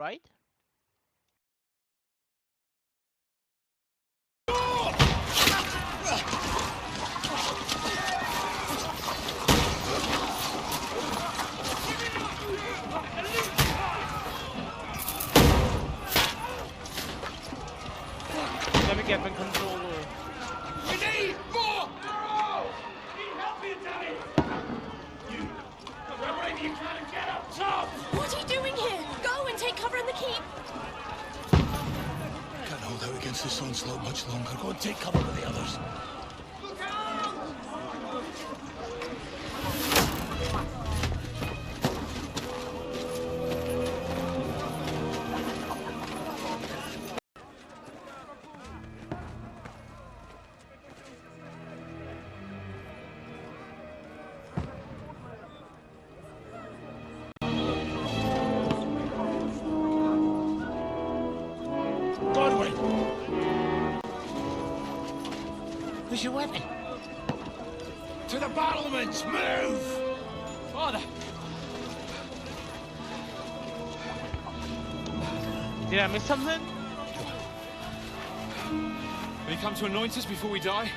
right? Let me get my controller. We need more! Need help here, Daddy! You! Grab whatever you can and get up top! What are you doing here? Go and take cover in the keep. Can't hold out against this onslaught much longer. Go and take cover with the others. Look out! Godwin! Where's your weapon? To the battlements! Move! Father! Did I miss something? Will you come to anoint us before we die?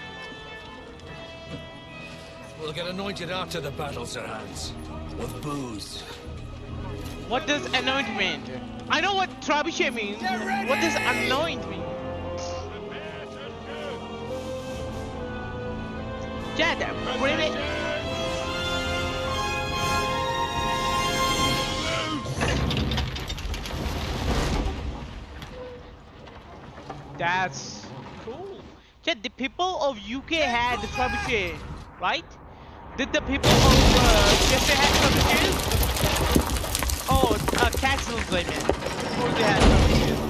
We'll get anointed after the battles are hands. With booze. What does anoint mean? I know what trebuchet means. What does anoint mean? Yeah, bring it. That's cool. Yeah, the people of UK had the trebuchet, right? Did the people of USA have trebuchets? Oh, castles, I meant. Before they had trebuchets.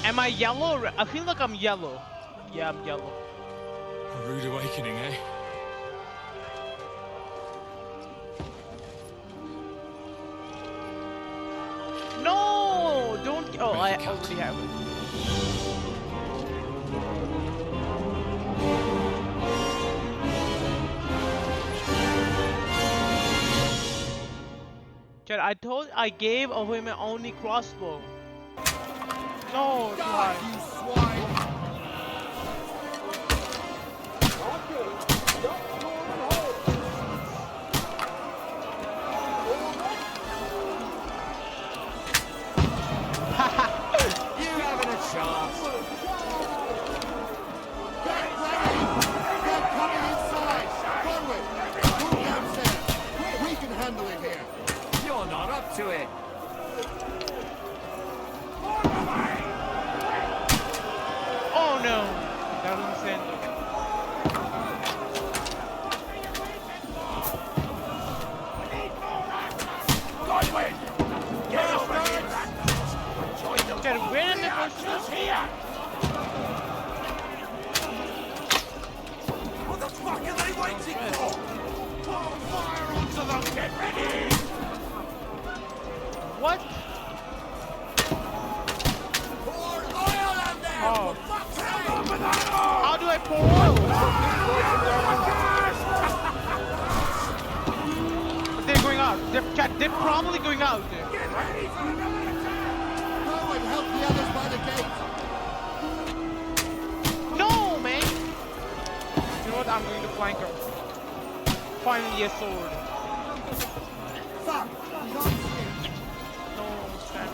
Am I yellow? I feel like I'm yellow. Yeah, I'm yellow. A rude awakening, eh? No! Don't. Oh, I already have it. Chad, I gave away my only crossbow. No, Die, why? you swine! You having a chance? Get ready! They're coming inside! Conway, move downstairs! We can handle it here! You're not up to it! Oh no! That doesn't send. Godwin! Get over here! Chad, where am I supposed to go? Here! What the fuck are they waiting for? Pour fire onto them! Get ready! What? Pour oil on them! Oh. For fuck's sake! Open that door! How do I pour oil? They're going out. They're probably going out. Get ready for another attack! Conway, help the others by the gate! No, man! You know what? I'm going to flank her. Finally, a sword. Fuck! Can't see it. No, stand.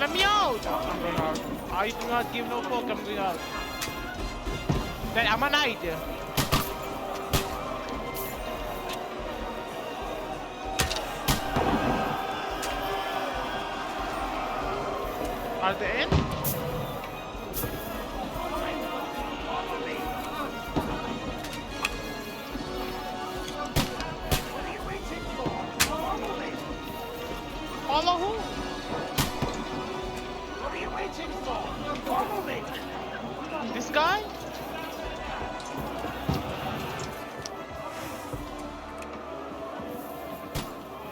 Let me out! I'm going out. I do not give no fuck. I'm going out. Then I'm a knight. Are they in? Follow who? What are you waiting for? Follow me! This guy?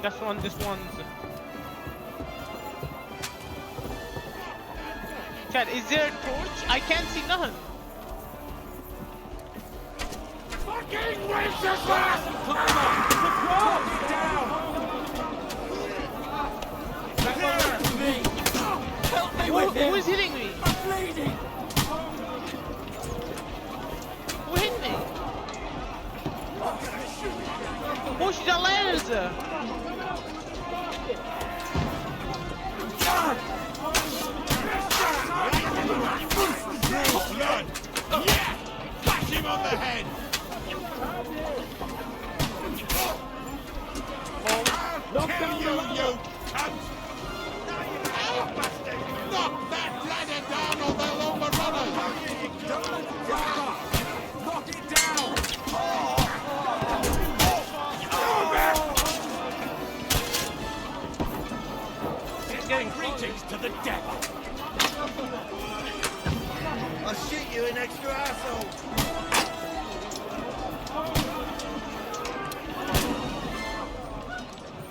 This one's. Chat, is there a torch? I can't see nothing. Fucking racist! Help me with him! Who is hitting me? I'm bleeding! Who hit me? Push the letters! Blood! Yeah! Bash him on the head! Knock down you cunt! Knock that ladder down or they'll overrun us! Knock it down! It's getting Greetings to the devil! I'll shoot you an extra asshole!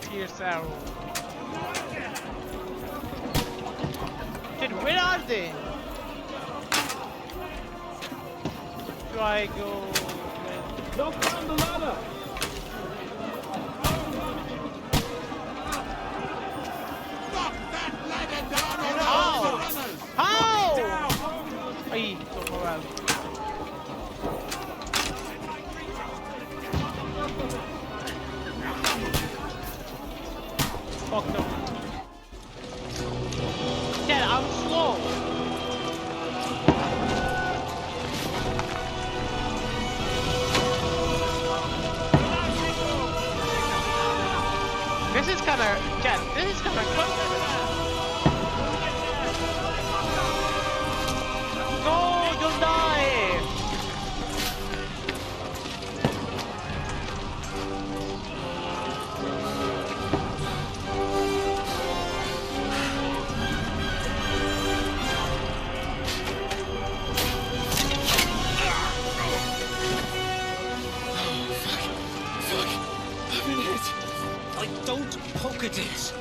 Pierce arrow. Shit, where are they? Do I go? Knock down the ladder! Knock that ladder down or How? they'll overrun us! How? Ay, so moral. Fuck no. Dad, I'm slow. This is kinda, Dad, this is kinda close. No, don't die. Don't poke at it.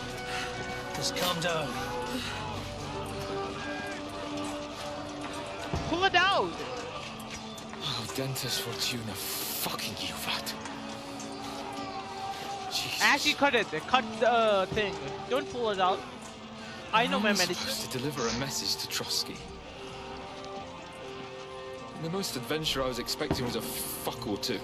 Just calm down. Pull it out. Oh, Dentist Fortuna, fucking you, Vat. Jesus. Actually, cut it. Cut the thing. Don't pull it out. I know my I'm medicine. supposed to deliver a message to Trotsky. The most adventure I was expecting was a fuck or two.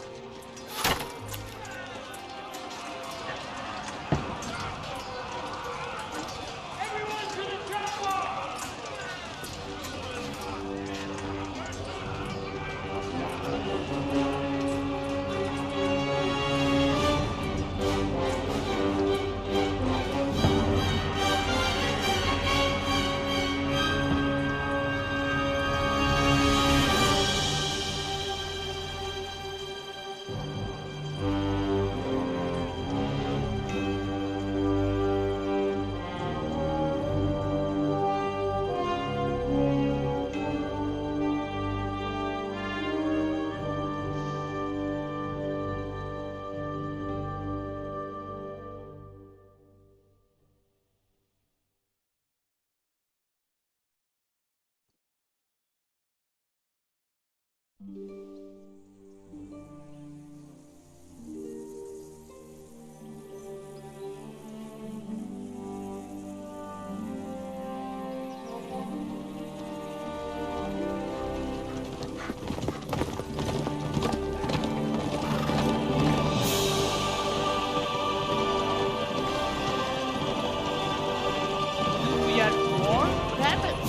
We are war? What happened?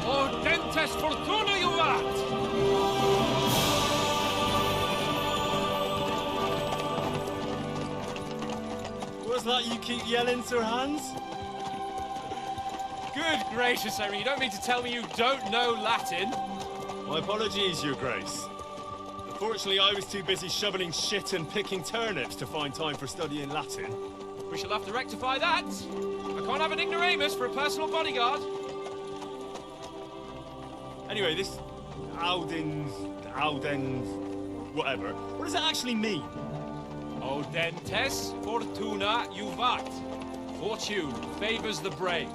Oh, Dentist Fortuna, you rat! What's that you keep yelling, Sir Hans? Good gracious, Harry, you don't mean to tell me you don't know Latin? My apologies, Your Grace. Unfortunately, I was too busy shoveling shit and picking turnips to find time for studying Latin. We shall have to rectify that. I can't have an ignoramus for a personal bodyguard. Anyway, this Aldens, whatever. What does it actually mean? Oh, Dentes Fortuna Juvat. Fortune favors the brave.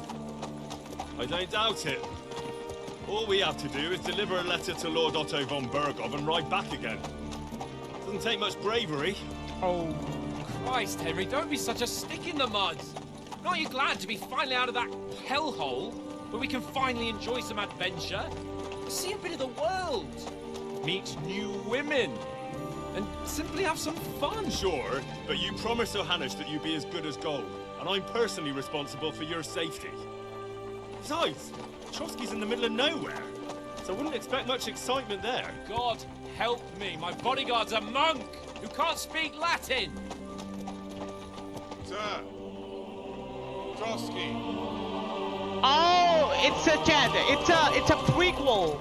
I don't doubt it. All we have to do is deliver a letter to Lord Otto von Bergov and ride back again. Doesn't take much bravery. Oh. Christ, Henry, don't be such a stick in the mud. Aren't you glad to be finally out of that hellhole where we can finally enjoy some adventure? See a bit of the world. Meet new women. And simply have some fun. Sure, but you promised Johannes that you'd be as good as gold, and I'm personally responsible for your safety. Besides, Trotsky's in the middle of nowhere, so I wouldn't expect much excitement there. God help me, my bodyguard's a monk who can't speak Latin. Sir. Trotsky. Oh, it's a Chad. It's a prequel.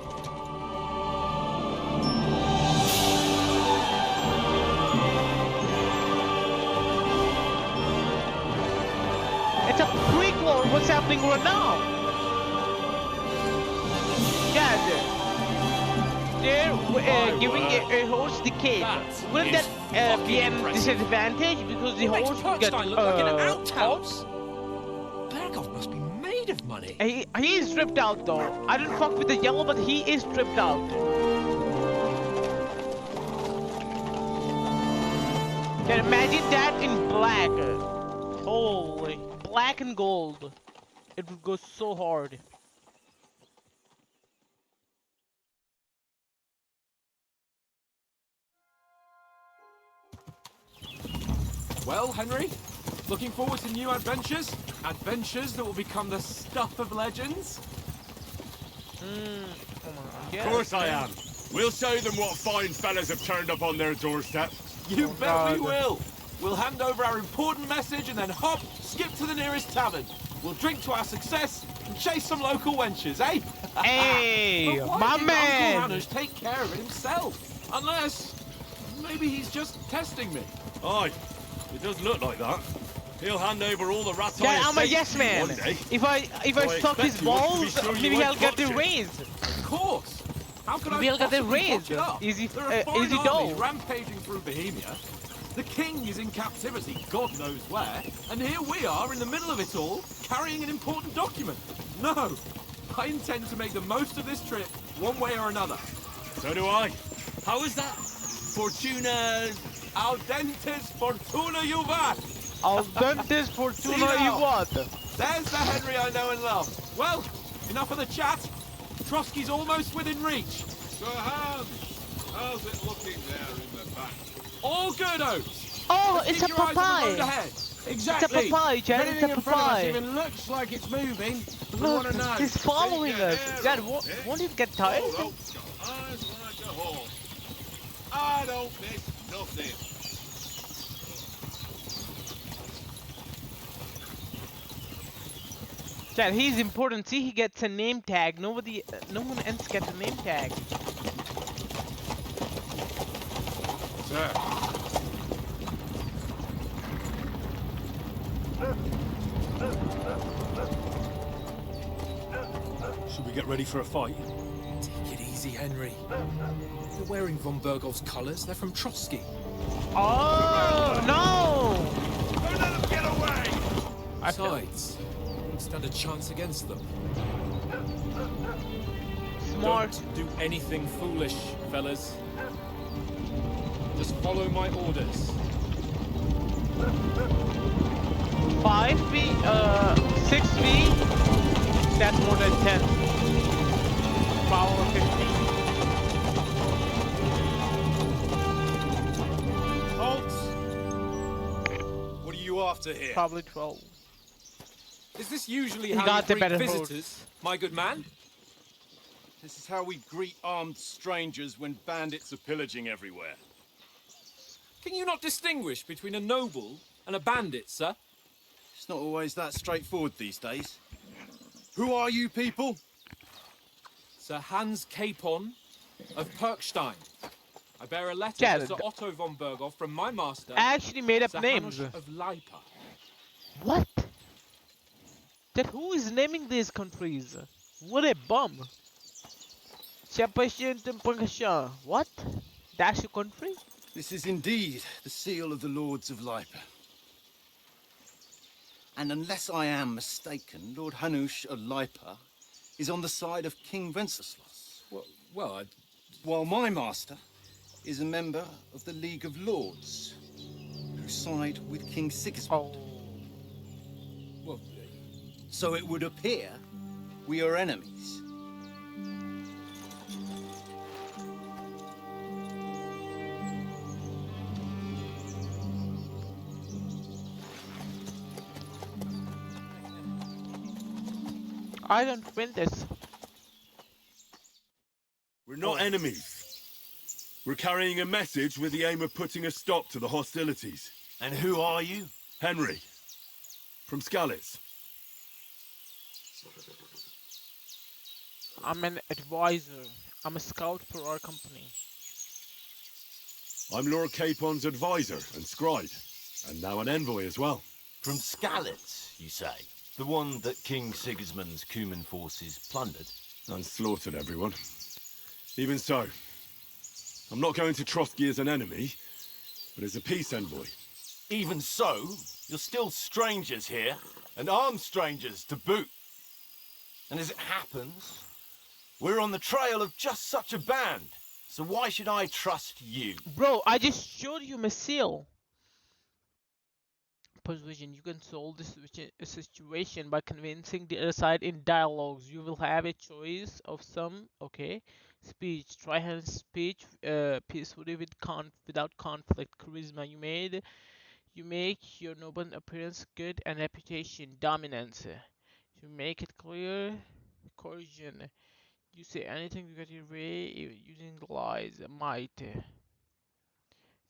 It's a prequel of what's happening right now. Yeah, they're giving a horse the cave. Wouldn't that be a disadvantage because the Makes horse would get Perkstein look like an outhouse. Bergov must be made of money. He is stripped out though. I didn't fuck with the yellow, but he is stripped out. Can imagine that in black. Holy, black and gold. It would go so hard. Well, Henry, looking forward to new adventures? Adventures that will become the stuff of legends? Of course I am. We'll show them what fine fellas have turned up on their doorstep. You bet we will. We'll hand over our important message and then hop, skip to the nearest tavern. We'll drink to our success and chase some local wenches, eh? Hey, But why my didn't man! Uncle Hannes take care of it himself? Unless, maybe he's just testing me. Aye, it does look like that. He'll hand over all the rats Yeah, I'm a estate yes man. one day. If I I suck his expect you want to be balls, sure you maybe won't I'll get the touch it. raise. Of course. How could Maybe I I'll get the possibly raise. botch it up? Easy, There are foreign easy armies dough. rampaging through Bohemia. The king is in captivity, God knows where, and here we are in the middle of it all, carrying an important document. No, I intend to make the most of this trip, one way or another. So do I. How is that? Fortuna... Audentes fortuna juvat. Audentes fortuna See you now. what? There's the Henry I know and love. Well, enough of the chat. Trotsky's almost within reach. Sir Hans, how's it looking there in the back? All good, Oates. Oh, Keep it's a your eyes on the road papaya. ahead. It's a papaya, Chad. It's a papaya. looks like it's moving. Look, he's following Take your us. hair Dad, off, eh? won't it get tired? Hold out your eyes like a horse. I don't miss nothing. Chad, he's important. See, he gets a name tag. No one else gets a name tag. Sir. Should we get ready for a fight? Take it easy, Henry. You're wearing von Bergov's colours. They're from Trotsky. Oh no! Don't let them get away! Besides, you won't stand a chance against them. Smart. Don't do anything foolish, fellas. Just follow my orders. 5 feet, 6 feet. That's more than 10. Power 15. Halt! What are you after here? Probably 12. Is this usually He how got you the greet better visitors, my good man? This is how we greet armed strangers when bandits are pillaging everywhere. Can you not distinguish between a noble and a bandit, sir? It's not always that straightforward these days. Who are you people? Sir Hans Capon of Perkstein. I bear a letter Chad, to Sir Otto von Bergov from my master, I actually made up Sir names. Hanush of Lipa. What? That who is naming these countries? What a bum. What? That's your country? This is indeed the seal of the Lords of Lipa. And unless I am mistaken, Lord Hanush of Lipa is on the side of King Wenceslas. Well, While my master is a member of the League of Lords, who side with King Sigismund. well, So it would appear we are enemies. I don't win this. We're not enemies. We're carrying a message with the aim of putting a stop to the hostilities. And who are you? Henry. From Skalitz. I'm an advisor. I'm a scout for our company. I'm Lord Capon's advisor and scribe. And now an envoy as well. From Skalitz, you say? The one that King Sigismund's Cuman forces plundered? And slaughtered everyone. Even so, I'm not going to Trotsky as an enemy, but as a peace envoy. Even so, you're still strangers here, and armed strangers to boot. And as it happens, we're on the trail of just such a band. So why should I trust you? Bro, I just showed you my seal. Persuasion. You can solve this situation by convincing the other side in dialogues. You will have a choice of some, okay? Speech. Try hand speech peacefully without conflict. Charisma. You make your noble appearance good and reputation. Dominance. You make it clear. Coercion. You say anything to get your way using lies. Might.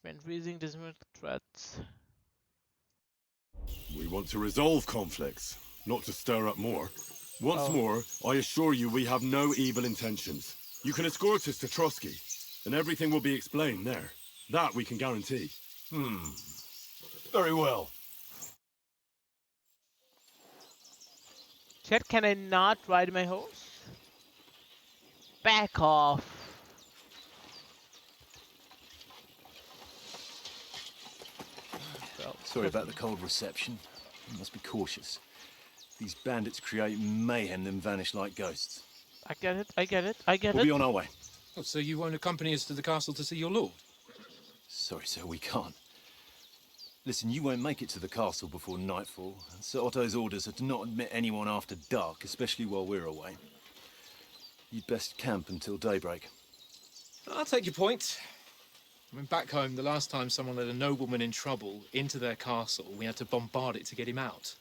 When raising desperate threats. We want to resolve conflicts, not to stir up more. Once more, I assure you we have no evil intentions. You can escort us to Trotsky, and everything will be explained there. That we can guarantee. Very well. Chat, can I not ride my horse? Back off. Sorry about the cold reception. You must be cautious. These bandits create mayhem, then vanish like ghosts. I get it, I get it, I get We'll it. be on our way. oh, so you won't accompany us to the castle to see your lord? Sorry, sir, we can't. Listen, you won't make it to the castle before nightfall. And Sir Otto's orders are to not admit anyone after dark, especially while we're away. You'd best camp until daybreak. I'll take your point. I mean, back home, the last time someone let a nobleman in trouble into their castle, we had to bombard it to get him out.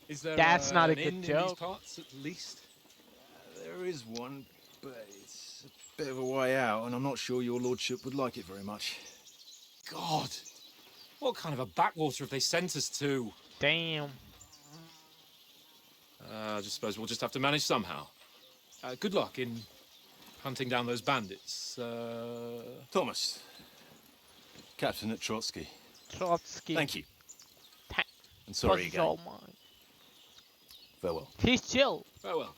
Is there That's not a an good inn in these joke. parts, at least? There is one, but it's a bit of a way out, and I'm not sure your lordship would like it very much. God! What kind of a backwater have they sent us to? Damn. I just suppose we'll just have to manage somehow. Good luck in hunting down those bandits. Thomas, captain at Trotsky. Trotsky. Thank you. Ta- And sorry Trotsky's again. all mine. Farewell. He's chill. Farewell.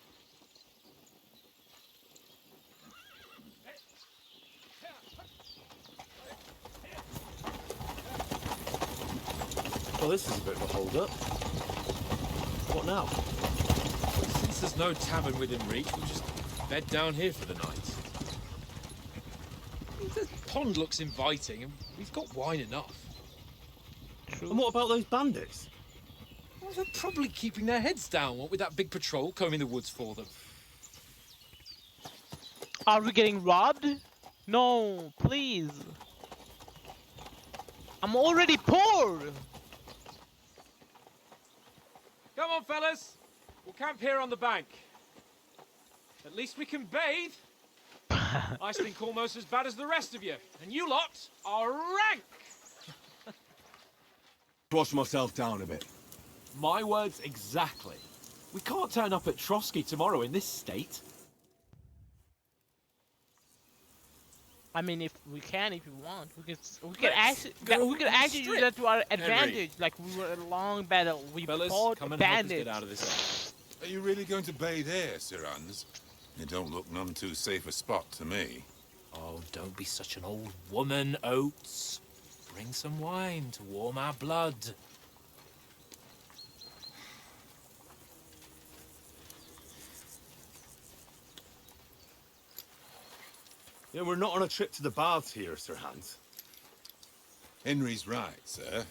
Well, this is a bit of a hold-up. What now? Since there's no tavern within reach, we'll just bed down here for the night. The pond looks inviting, and we've got wine enough. And what about those bandits? Well, they're probably keeping their heads down, what with that big patrol combing the woods for them. Are we getting robbed? No, please. I'm already poor. Come on, fellas. We'll camp here on the bank. At least we can bathe. I stink almost as bad as the rest of you. And you lot are rank! Wash myself down a bit. My words exactly. We can't turn up at Trotsky tomorrow in this state. I mean, if we can, if you want, we could Let's actually go use that to our Henry. advantage. Like we were in a long battle, we Fellas, fought come and help us bandits. get out of this. Are you really going to bathe here, Sir Hans? It don't look none too safe a spot to me. Oh, don't be such an old woman, Oates. Bring some wine to warm our blood. Yeah, we're not on a trip to the baths here, Sir Hans. Henry's right, sir.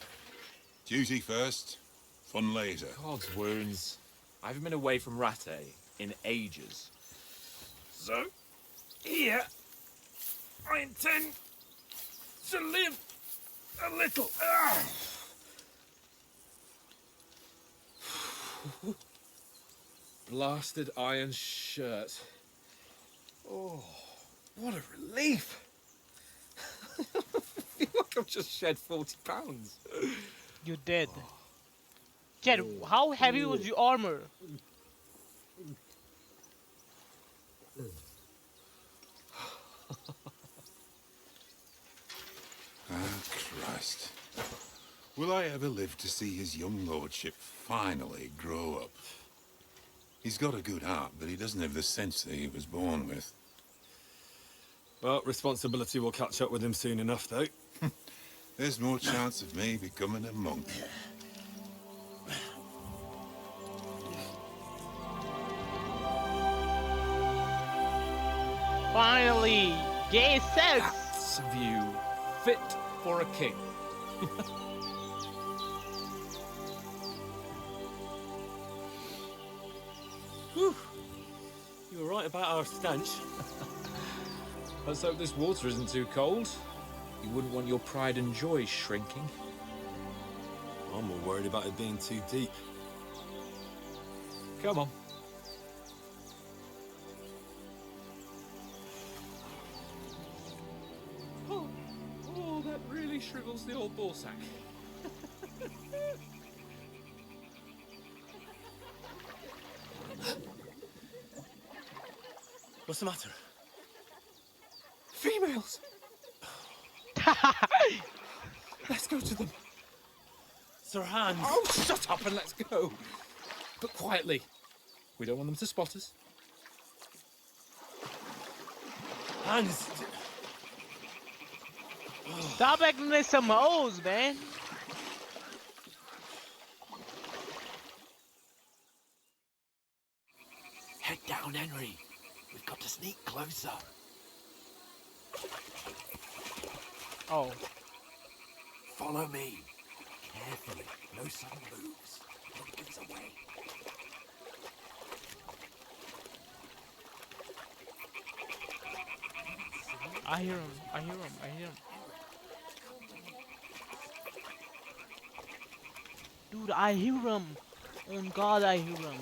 Duty first, fun later. God's wounds. I haven't been away from Rattay in ages. So, here, I intend to live a little. Blasted iron shirt. Oh, what a relief. I feel like I've just shed 40 pounds. You did. Chad, how heavy was your armor? Ah, Christ. Will I ever live to see his young lordship finally grow up? He's got a good heart, but he doesn't have the sense that he was born with. Well, responsibility will catch up with him soon enough, though. There's more chance of me becoming a monk. Finally, Yessss. That's a view fit for a king. Whew. You were right about our stench. Let's hope this water isn't too cold. You wouldn't want your pride and joy shrinking. I'm more worried about it being too deep. Come on. Oh, that really shrivels the old ball sack. What's the matter? Females! Let's go to them. Sir Hans! Oh, shut up and let's go. But quietly. We don't want them to spot us. Hans! Stop acting like some hoes, man. Head down, Henry. We've got to sneak closer. Oh. Follow me. Carefully. No sudden moves. Don't give us away. I hear him. I hear him. I hear him. Dude, I hear him. Oh God, I hear him.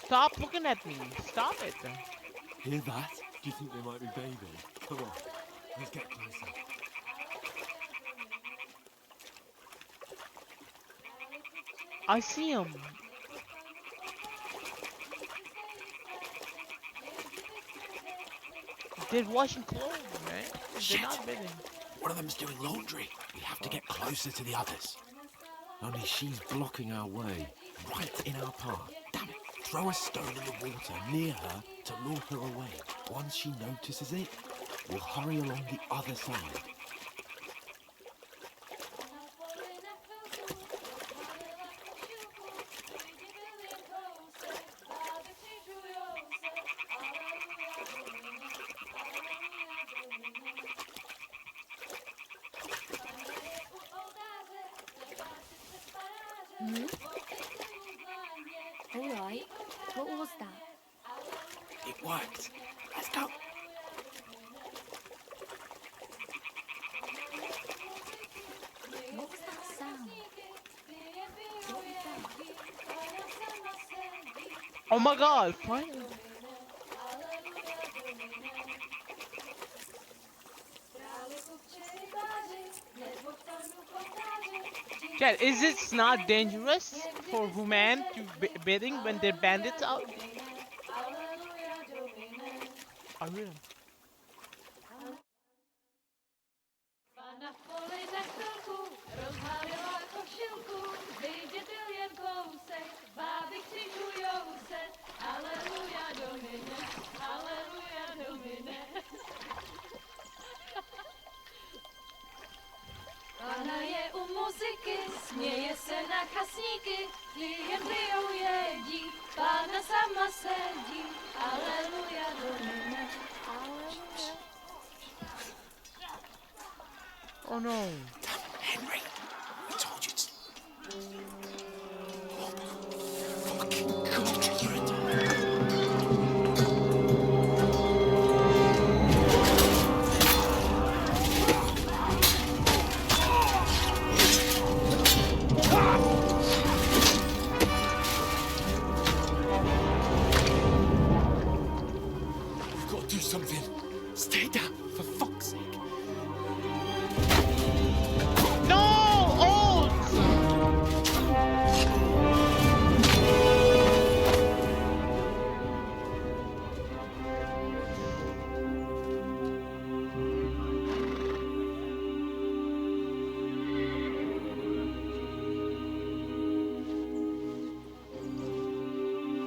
Stop looking at me. Stop it. Hear that? Do you think they might be bathing? Come on, let's get closer. I see him. They're washing clothes, man. They're not bathing. One of them's doing laundry. We have to get closer to the others. Only she's blocking our way, right in our path. Damn it. Throw a stone in the water near her to lure her away. Once she notices it, we'll hurry along the other side. All right. What was that? It worked. Let's go. What was that sound? What was that? Oh my God! Finally. Chad, is it not dangerous for women to be bathing when they're bandits out? I will. klient blir ojedí, Pán na sama sedí, aleluja, Domine. Oh no. Henry, I told you to... We've got to do something. Stay down, for fuck's sake. No! Oh!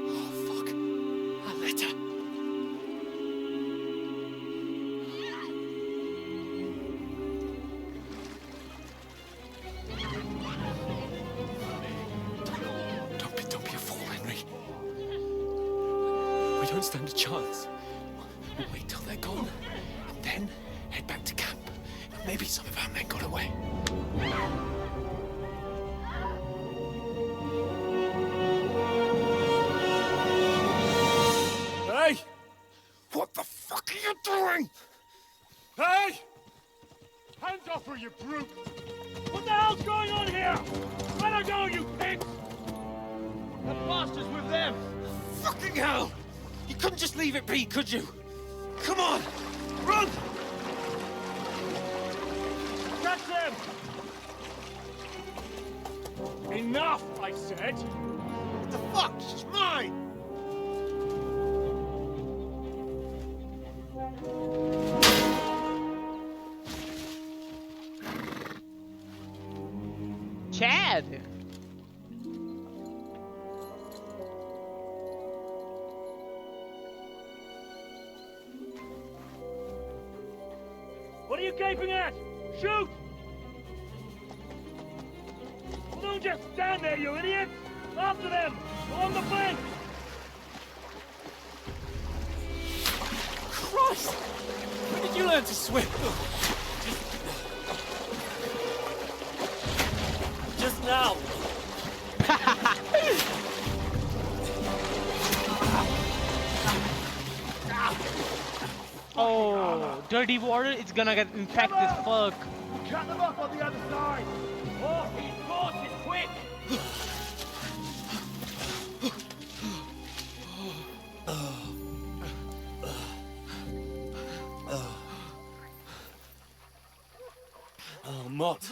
Oh, fuck. A letter. Don't be a fool, Henry. We don't stand a chance. We'll wait till they're gone, and then head back to camp. Maybe some of our men got away. Hey! What the fuck are you doing? Hey! Hands off her, you brute! What the hell's going on here? Let her go, you pigs! The bastard's with them! Fucking hell! You couldn't just leave it be, could you? Come on! Run! Catch them! Enough, I said! What the fuck? She's mine! Chad! What are you gaping at? Shoot! Well, don't just stand there, you idiots! After them! Along the flank! Christ! When did you learn to swim? Just now! Oh, dirty water, it's gonna get infected, fuck. Cut them off on the other side! Off these horses, quick! Oh, Mott.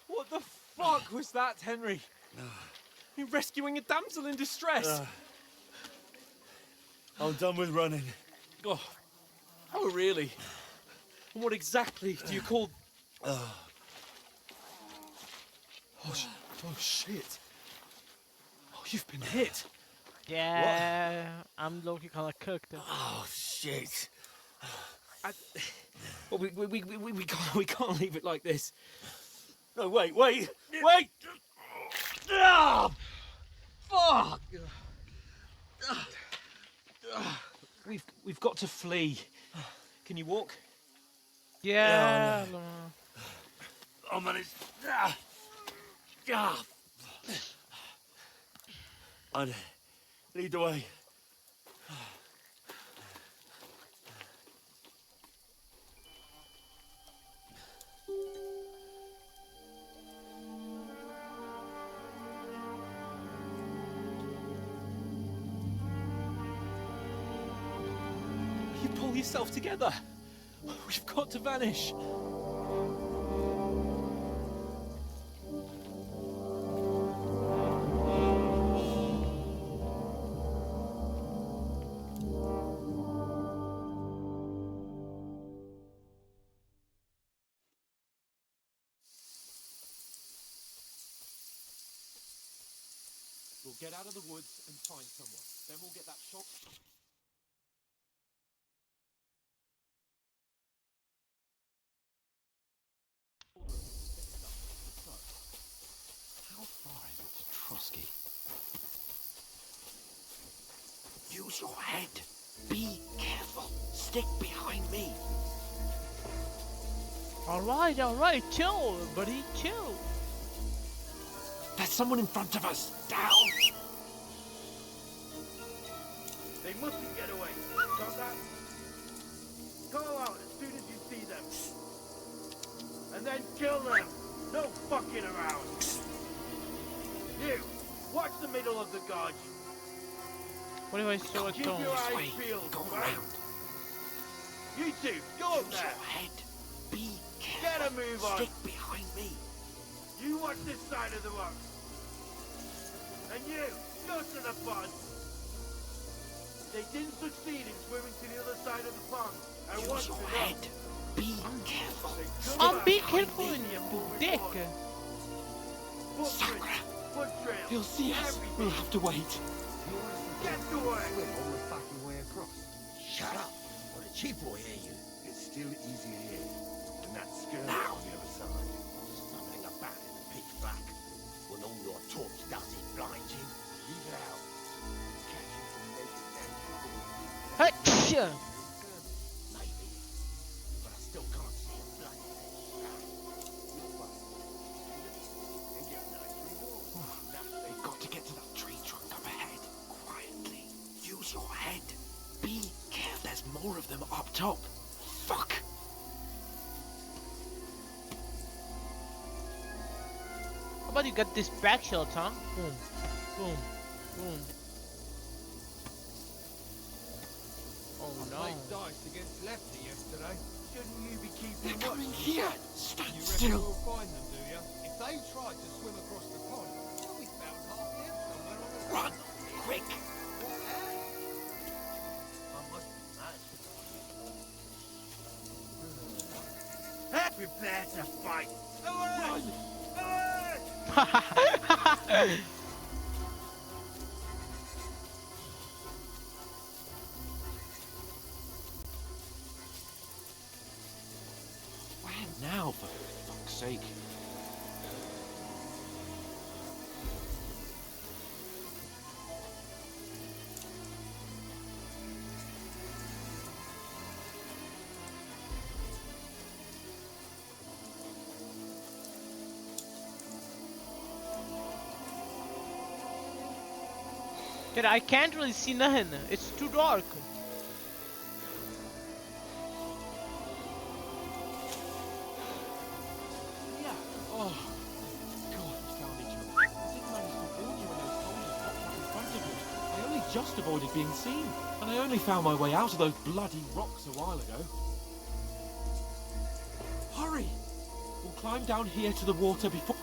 What the fuck was that, Henry? You're rescuing a damsel in distress. I'm done with running. Oh, really? And what exactly do you call... Oh, shit. Oh, you've been hit. Yeah, I'm low-key kinda cooked. Oh, shit. Well, we can't leave it like this. No, wait! Ah! Fuck! We've got to flee. Can you walk? Yeah. I'll manage. Ah! I'd lead the way. You pull yourself together. We've got to vanish. We'll get out of the woods and find someone. Then we'll get that shot. Use your head. Be careful. Stick behind me. Alright, chill, buddy, chill. There's someone in front of us. Down. They mustn't get away. Got that? Call out as soon as you see them. And then kill them. No fucking around. You, watch the middle of the gorge. What if I saw a Keep tone? your eyes peeled. Go right? around. You two, go up Use there. your head. Be careful. Get a move on. Stick behind me. You watch this side of the rock. And you, go to the pond. They didn't succeed in swimming to the other side of the pond. I want Use to your know. head. Be careful. I'm be careful in your dick. Sakura. Foot trail. He'll see us. Everything. We'll have to wait. Get to work. All the fucking way across. Shut up. Or the chief will hear you. It's still easier here. And that skirt Now. on the other side. Stumbling about in the pitch black. When all your torch does is blind you. Leave it out. Catch you from measuring down. Hey, yeah. Maybe. But I still can't see a bloody thing. And get nice reward. We've got to get to that tree trunk up ahead. Quietly. Use your head. Be careful. There's more of them up top. Fuck. How about you got this back shot, huh? Boom, boom, boom. Oh no. Dice against Lefty yesterday. Shouldn't you be keeping They're coming here. Stand You reckon still. we'll find them, do you? If they tried to swim across the pond, they'll be found half dead somewhere on the Run. Quick. I must be mad. Prepare to fight. Run. Where now, for fuck's sake? Dude, I can't really see nothing. It's too dark. Yeah. Oh, God, we found each other. I didn't manage to warn you when those soldiers popped up in front of me. I only just avoided being seen, and I only found my way out of those bloody rocks a while ago. Hurry! We'll climb down here to the water before...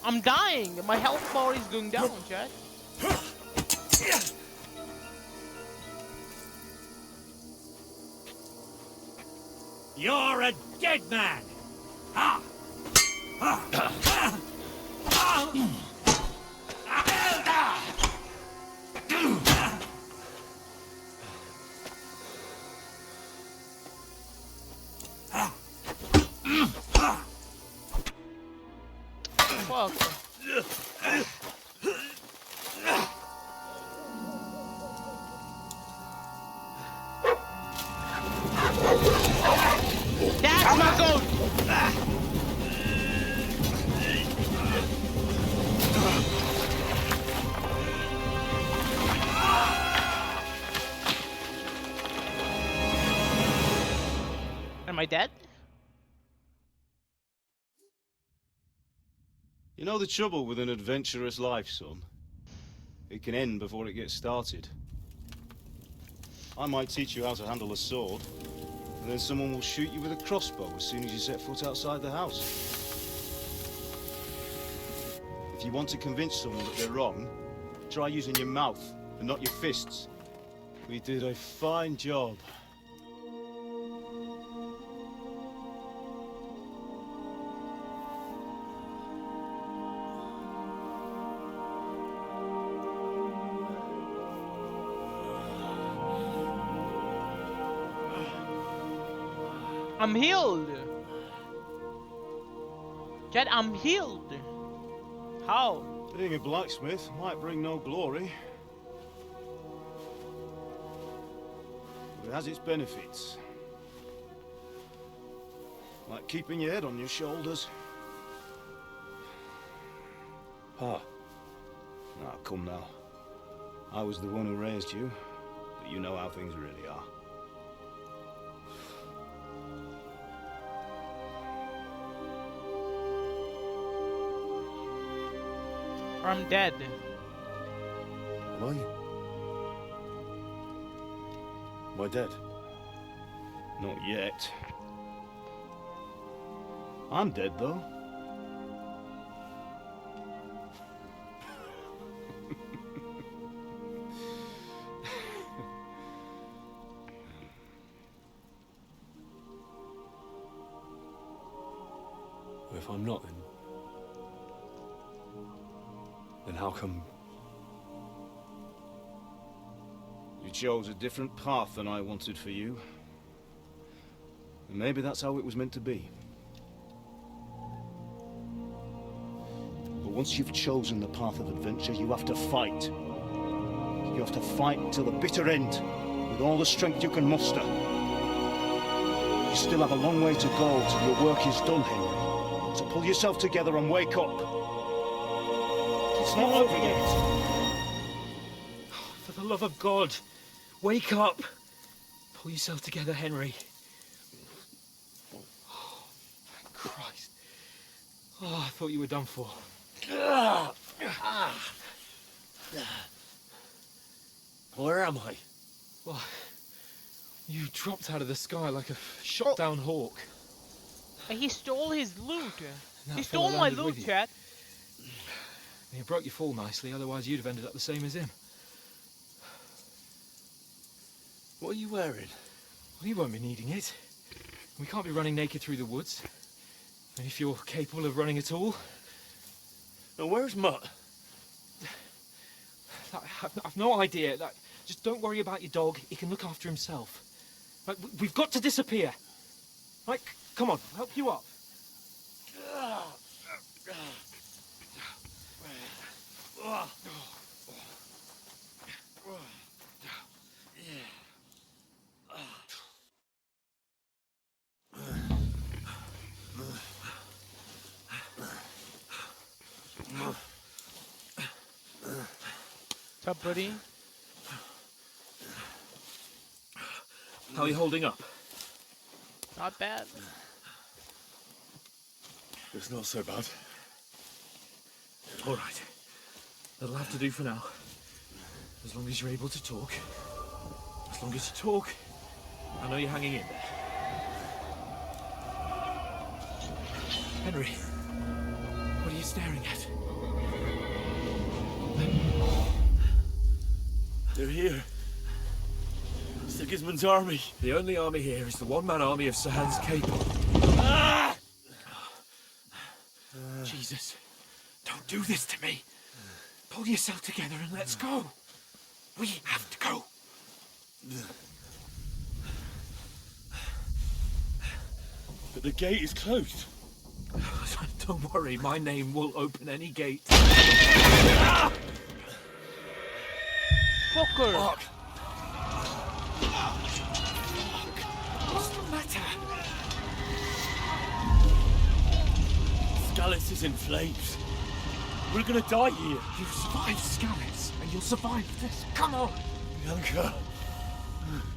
I'm dying. My health bar is going down, Chad. You're a dead man. Ha! Fuck. That's my goat. Am I dead? You know the trouble with an adventurous life, son? It can end before it gets started. I might teach you how to handle a sword, and then someone will shoot you with a crossbow as soon as you set foot outside the house. If you want to convince someone that they're wrong, try using your mouth and not your fists. We did a fine job. I'm healed. Chad, I'm healed. How? Being a blacksmith might bring no glory, It has its benefits. Like keeping your head on your shoulders. Pa. Now, come now. I was the one who raised you, but you know how things really are. I'm dead. Am I? Am I dead? Not yet. I'm dead, though. If I'm not, then how come? You chose a different path than I wanted for you. And maybe that's how it was meant to be. But once you've chosen the path of adventure, you have to fight. You have to fight till the bitter end, with all the strength you can muster. You still have a long way to go till your work is done, Henry. So pull yourself together and wake up. It's not over yet. For the love of God, wake up. Pull yourself together, Henry. Oh, thank Christ. Oh, I thought you were done for. Where am I? Well, you dropped out of the sky like a shot-down hawk. He stole his loot. That He fella stole my landed loot, with you. chat. You broke your fall nicely, otherwise you'd have ended up the same as him. What are you wearing? Well, you won't be needing it. We can't be running naked through the woods. And if you're capable of running at all... Now, where's Mutt? I've no idea. Just don't worry about your dog. He can look after himself. We've got to disappear. Right, come on, I'll help you up. What's up, buddy? How are you holding up? Not bad. It's not so bad. All right. That'll have to do for now. As long as you're able to talk. As long as you talk, I know you're hanging in there. Henry, what are you staring at? They're here. Sigismund's army. The only army here is the one-man army of Sir Hans Capel. Jesus, don't do this to me. Pull yourself together and let's go. We have to go. But the gate is closed. Don't worry, my name will open any gate. Fucker! Fuck. What's the matter? Skalitz is in flames. We're gonna die here. You survived Skalitz, and you'll survive this. Come on! Bianca.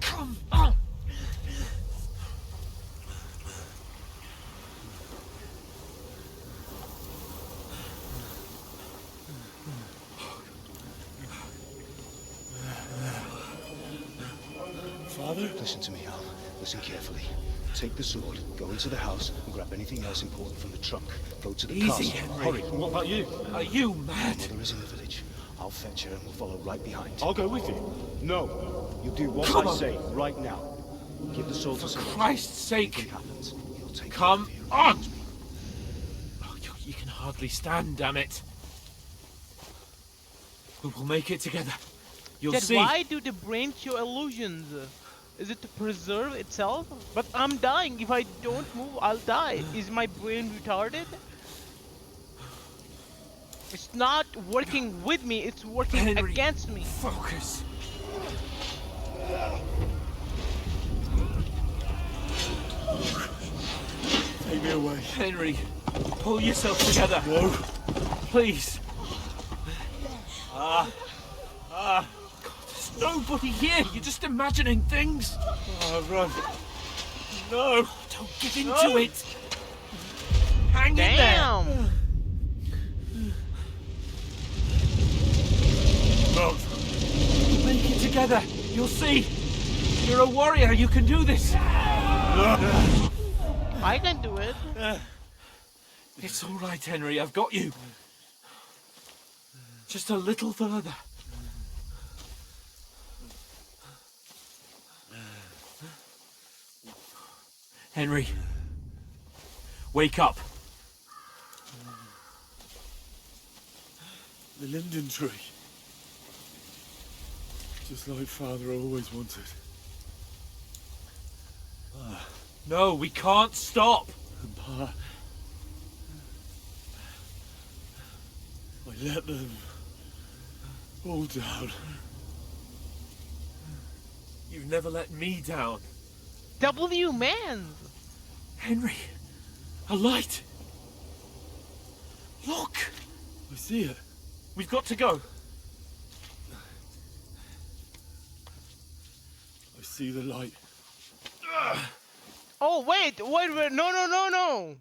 Come on! Father? Listen to me, Al. Listen carefully. Take the sword, go into the house, and grab anything else important from the trunk. Go to the castle. Easy, Henry. Hurry. What about you? Are you mad? Mother is in the village. I'll fetch her and we'll follow right behind. I'll go with you. No. You do what Come I on. say right now. Give the sword to For someone. Christ's sake! Anything happens, he'll take Come care of you. on! Oh, you can hardly stand, damn it. We'll make it together. You'll Chat, see. why do the brain show illusions? Is it to preserve itself? But I'm dying. If I don't move, I'll die. Is my brain retarded? It's not working with me, it's working Henry, against me. Focus. Take me away. Henry, pull yourself together. No. Please. God, there's nobody here. You're just imagining things. Run. No. Don't give in to it. Hang in there. Damn. Make it together. You'll see. You're a warrior. You can do this. I can do it. It's all right, Henry. I've got you. Just a little further. Henry, wake up. The linden tree. Just like Father always wanted. No, we can't stop. Pa, I let them all down. You've never let me down. W man. Henry, a light. Look. I see it. We've got to go. I see the light. Oh wait, no.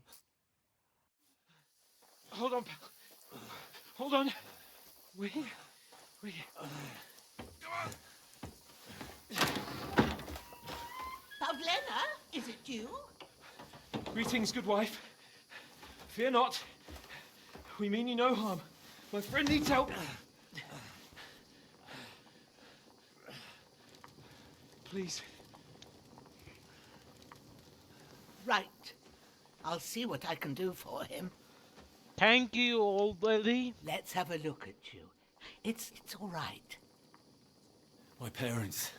Hold on, pal. Hold on. Wait. Pavlena, is it you? Greetings, good wife. Fear not. We mean you no harm. My friend needs help. Please. Right. I'll see what I can do for him. Thank you, old lady. Let's have a look at you. It's all right. My parents.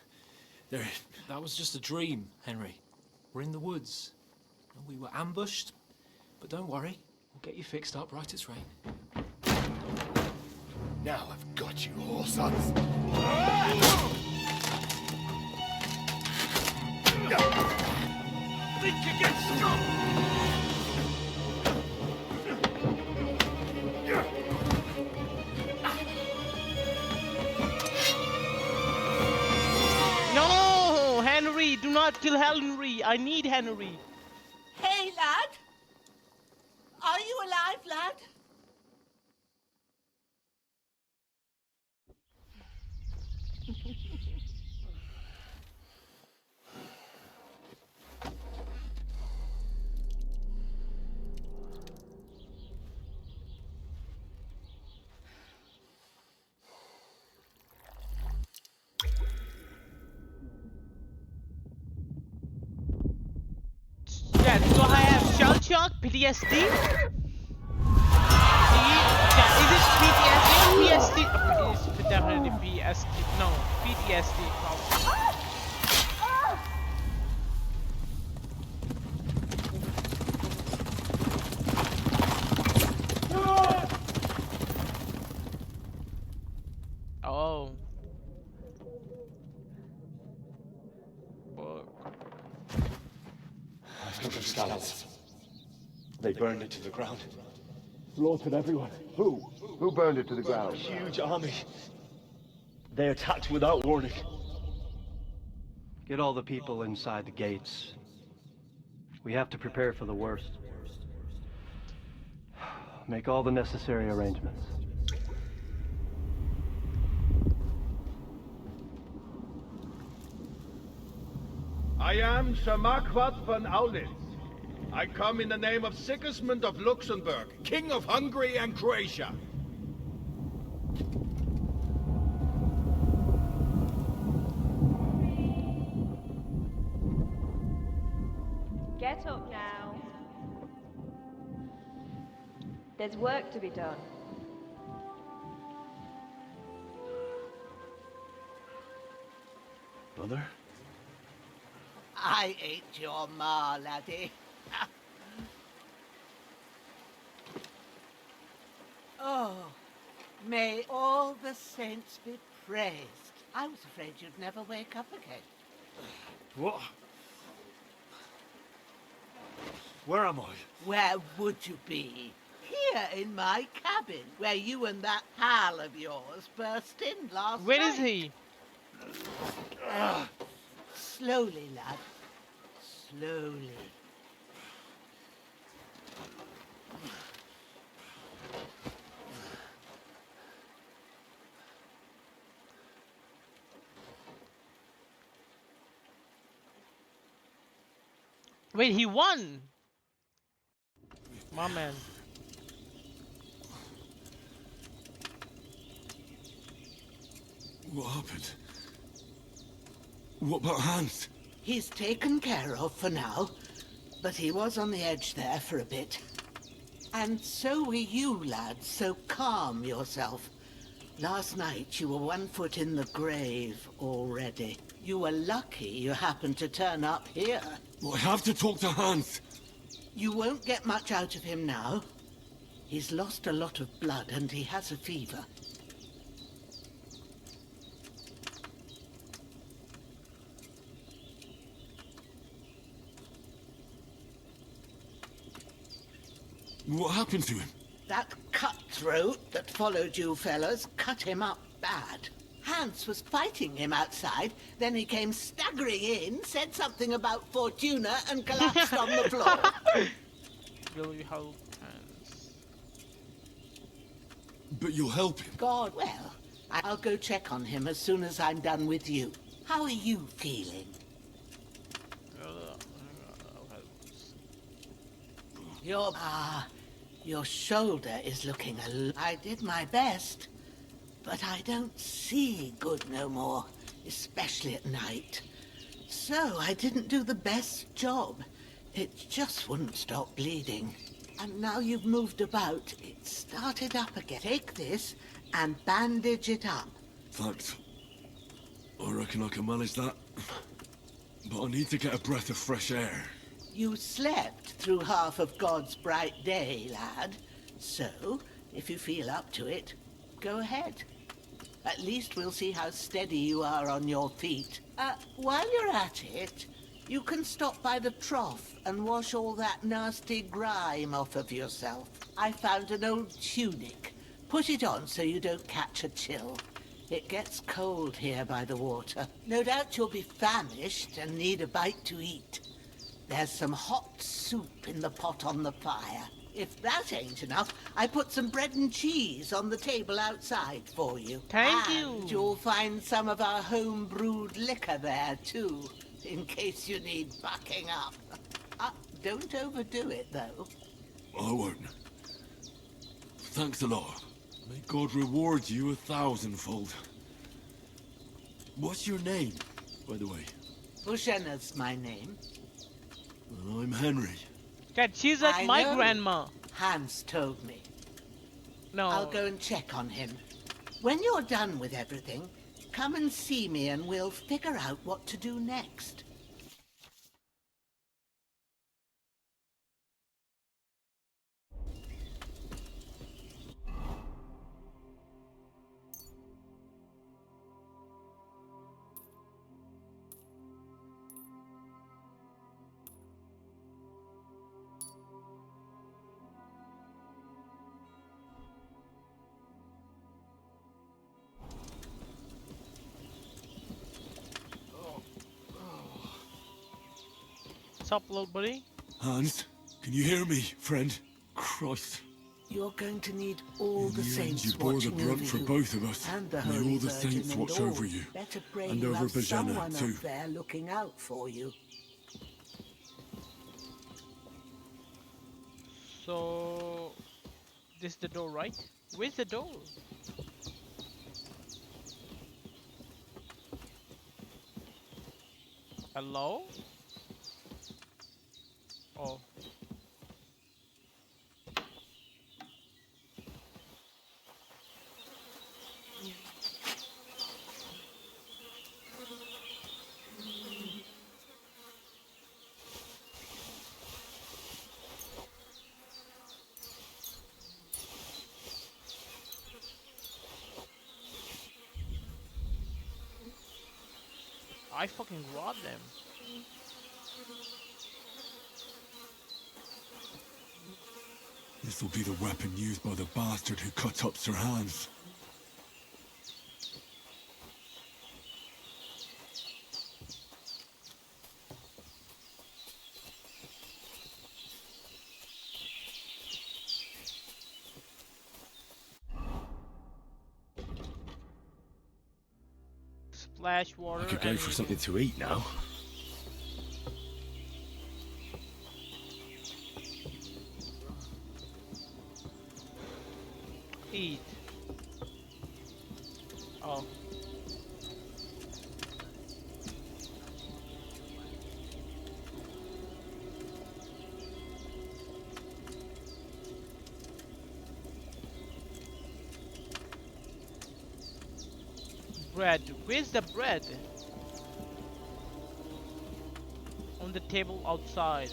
That was just a dream, Henry. We're in the woods. We were ambushed. But don't worry. We'll get you fixed up right as rain. Now I've got you all, sons. Think again, scum! No, Henry, do not kill Henry. I need Henry. Hey, lad. Are you alive, lad? Yeah, so I have shell shock, PTSD. Is it PTSD or PST? It's definitely PST. No, PTSD probably. Oh. I've got the scallops. They burned it to the ground. Slaughtered everyone. Who? Who burned it to the ground? Huge army. They attacked without warning. Get all the people inside the gates. We have to prepare for the worst. Make all the necessary arrangements. I am Sir Marquardt von Aulitz. I come in the name of Sigismund of Luxembourg, King of Hungary and Croatia. Get up now. There's work to be done. Mother? I ain't your ma, laddie. Oh, may all the saints be praised. I was afraid you'd never wake up again. What? Where am I? Where would you be? Here in my cabin, where you and that pal of yours burst in last Where night. is he? Slowly, lad. Slowly. Wait, he won. My man. What happened? What about Hans? He's taken care of for now, but he was on the edge there for a bit. And so were you, lad, so calm yourself. Last night you were 1 foot in the grave already. You were lucky you happened to turn up here. Well, I have to talk to Hans. You won't get much out of him now. He's lost a lot of blood and he has a fever. What happened to him? That cutthroat that followed you fellas cut him up bad. Hans was fighting him outside, then he came staggering in, said something about Fortuna, and collapsed on the floor. Will you help Hans? But you'll help him? God, well, I'll go check on him as soon as I'm done with you. How are you feeling? Your shoulder is looking I did my best, but I don't see good no more, especially at night. So I didn't do the best job. It just wouldn't stop bleeding. And now you've moved about, it started up again. Take this and bandage it up. Thanks. I reckon I can manage that. But I need to get a breath of fresh air. You slept through half of God's bright day, lad. So, if you feel up to it, go ahead. At least we'll see how steady you are on your feet. While you're at it, you can stop by the trough and wash all that nasty grime off of yourself. I found an old tunic. Put it on so you don't catch a chill. It gets cold here by the water. No doubt you'll be famished and need a bite to eat. There's some hot soup in the pot on the fire. If that ain't enough, I put some bread and cheese on the table outside for you. Thank and you. You'll find some of our home-brewed liquor there, too, in case you need bucking up. Don't overdo it, though. I won't. Thanks a lot. May God reward you 1,000-fold. What's your name, by the way? Bushena's my name. I'm Henry. God, she's like I my know. grandma. Hans told me. No. I'll go and check on him. When you're done with everything, come and see me and we'll figure out what to do next. What's up, little buddy? Hans, can you hear me, friend? Christ. You're going to need all the In the end, saints you bore the watching brunt over for you, both of us. and the May Holy all the Virgin saints and watch all. over you. Better pray And you over have Bajana, someone too. up there looking out for you. So, this is the door, right? Where's the door? Hello? Oh. I fucking robbed them. This'll be the weapon used by the bastard who cut up Sir Hans. Splash water. I could go for something to eat now. Eat. Oh. Bread. Where's the bread? On the table outside.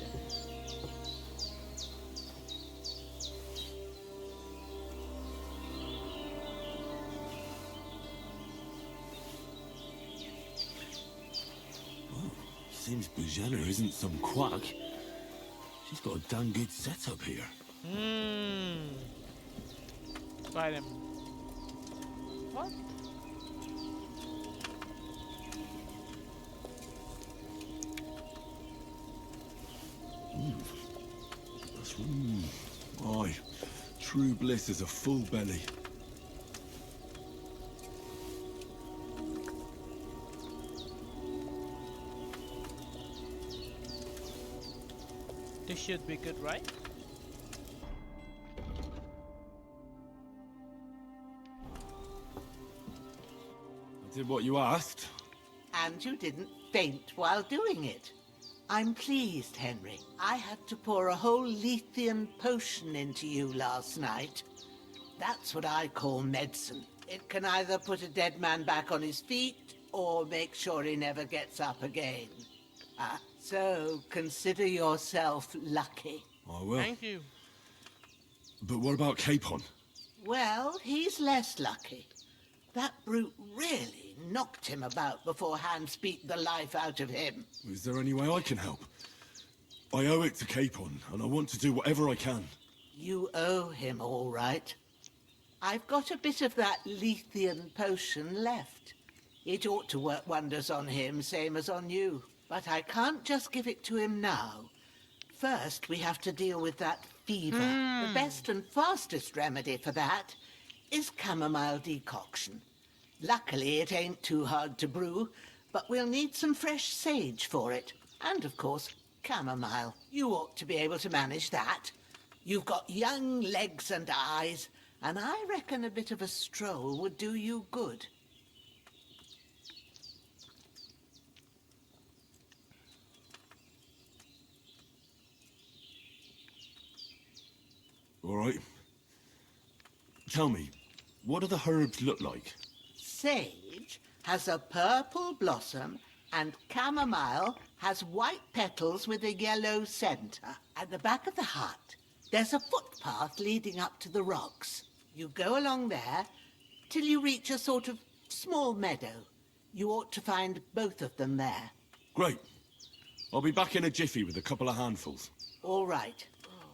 Seems Bujana isn't some quack. She's got a damn good setup here. Fight him. What? That's aye. True bliss is a full belly. This should be good, right? I did what you asked. And you didn't faint while doing it. I'm pleased, Henry. I had to pour a whole Lethean potion into you last night. That's what I call medicine. It can either put a dead man back on his feet or make sure he never gets up again. So consider yourself lucky. I will. Thank you. But what about Capon? Well, he's less lucky. That brute really knocked him about before Hans beat the life out of him. Is there any way I can help? I owe it to Capon, and I want to do whatever I can. You owe him, all right. I've got a bit of that Lethean potion left. It ought to work wonders on him, same as on you. But I can't just give it to him now. First, we have to deal with that fever. The best and fastest remedy for that is chamomile decoction. Luckily, it ain't too hard to brew, but we'll need some fresh sage for it. And, of course, chamomile. You ought to be able to manage that. You've got young legs and eyes, and I reckon a bit of a stroll would do you good. All right. Tell me, what do the herbs look like? Sage has a purple blossom, and chamomile has white petals with a yellow center. At the back of the hut, there's a footpath leading up to the rocks. You go along there till you reach a sort of small meadow. You ought to find both of them there. Great. I'll be back in a jiffy with a couple of handfuls. All right.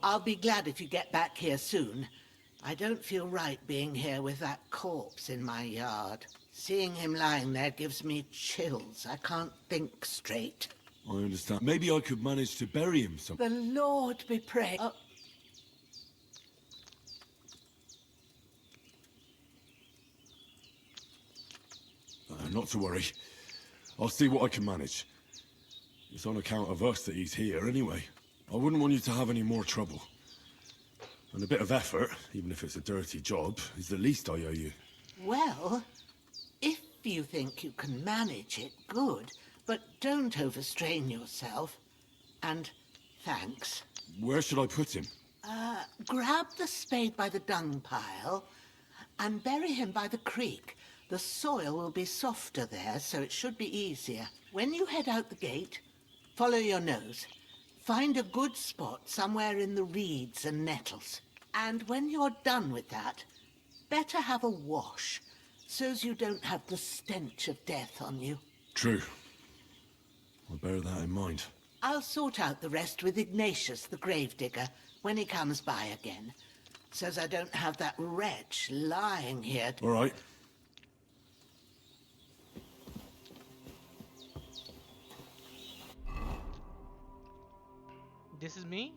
I'll be glad if you get back here soon. I don't feel right being here with that corpse in my yard. Seeing him lying there gives me chills. I can't think straight. I understand. Maybe I could manage to bury him some... The Lord be praised. Not to worry. I'll see what I can manage. It's on account of us that he's here anyway. I wouldn't want you to have any more trouble. And a bit of effort, even if it's a dirty job, is the least I owe you. Well, if you think you can manage it, good. But don't overstrain yourself. And thanks. Where should I put him? Grab the spade by the dung pile and bury him by the creek. The soil will be softer there, so it should be easier. When you head out the gate, follow your nose. Find a good spot somewhere in the reeds and nettles. And when you're done with that, better have a wash, so's you don't have the stench of death on you. True. I'll bear that in mind. I'll sort out the rest with Ignatius, the gravedigger, when he comes by again. Says I don't have that wretch lying here. All right. This is me?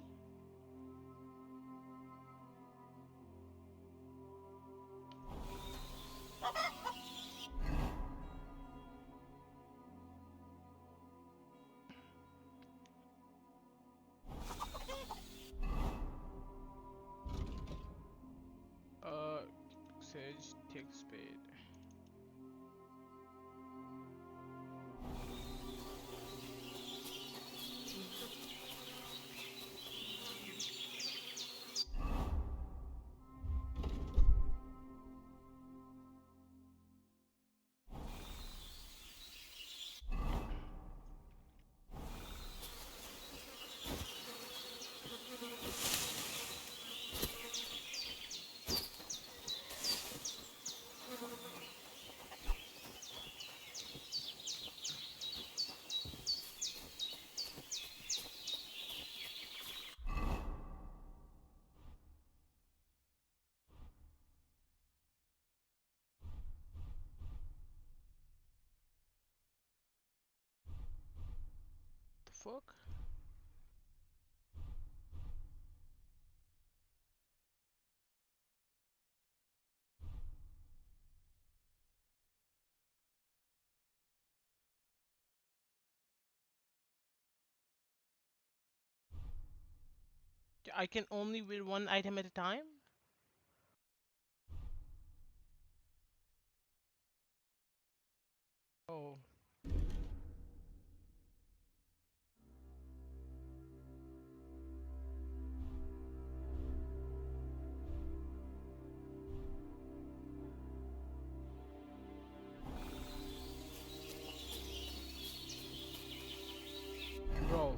Sage, take spade. The fuck? I can only wear one item at a time? Oh. Bro.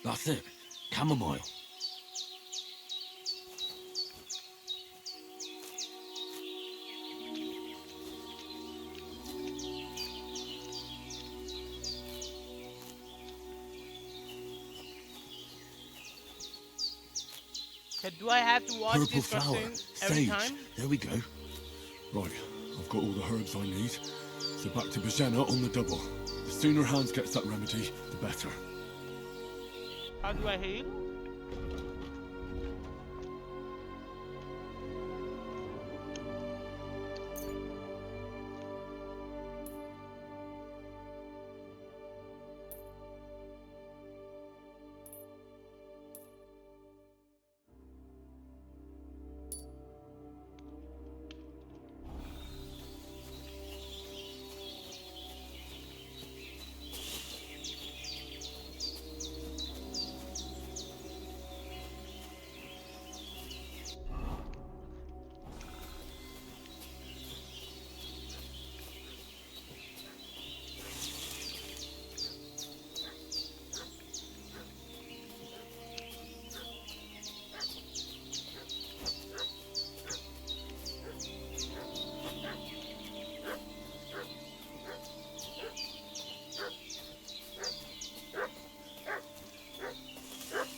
That's it. Chamomile. Do I have to watch Purple this flower. cutscene every Sage. time? There we go. Right, I've got all the herbs I need. So back to Bajena on the double. The sooner Hans gets that remedy, the better. How do I heal?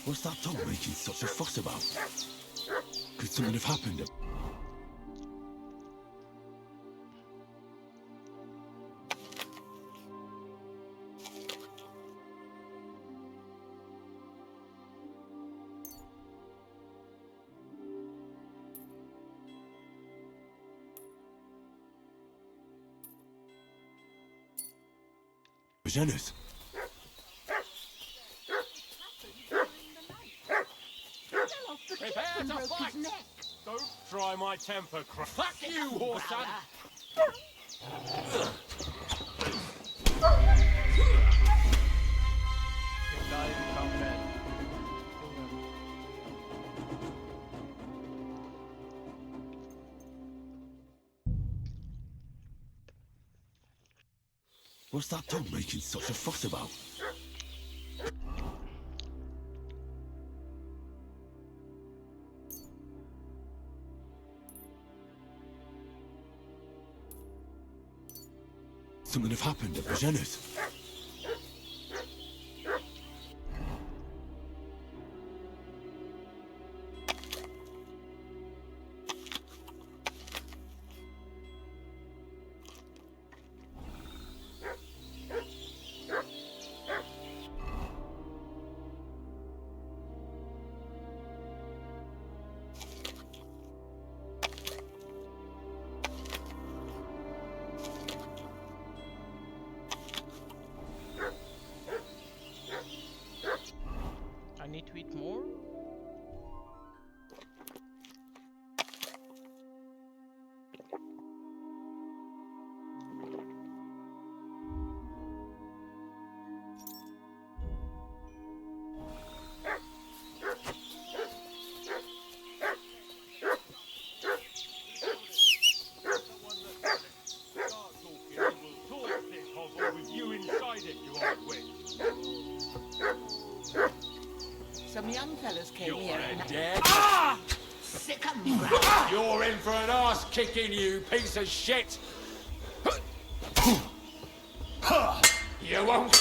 What's that dog making such a fuss about? Could something have happened? Bajenas? and broke his neck. Don't try my temper, Fuck you, Horsan! What's that dog making such a fuss about? Something have happened at Bajena's. I need to eat more. with you inside it, you old witch. Some young fellas came You're here a and... dead. Ah! Sick 'em, brat. You're in for an ass kicking, you piece of shit. You won't.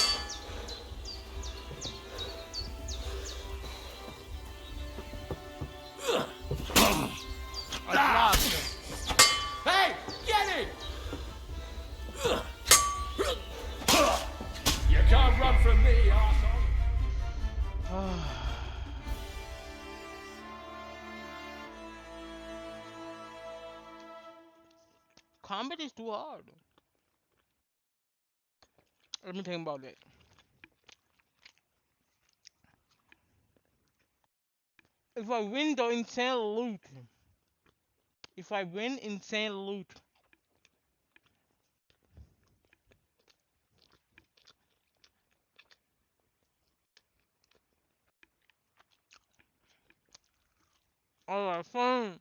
Hey, get him! You can't run from me, arsehole. Combat is too hard. Let me think about it. If I win the insane loot. If I win insane loot. Alright, fine.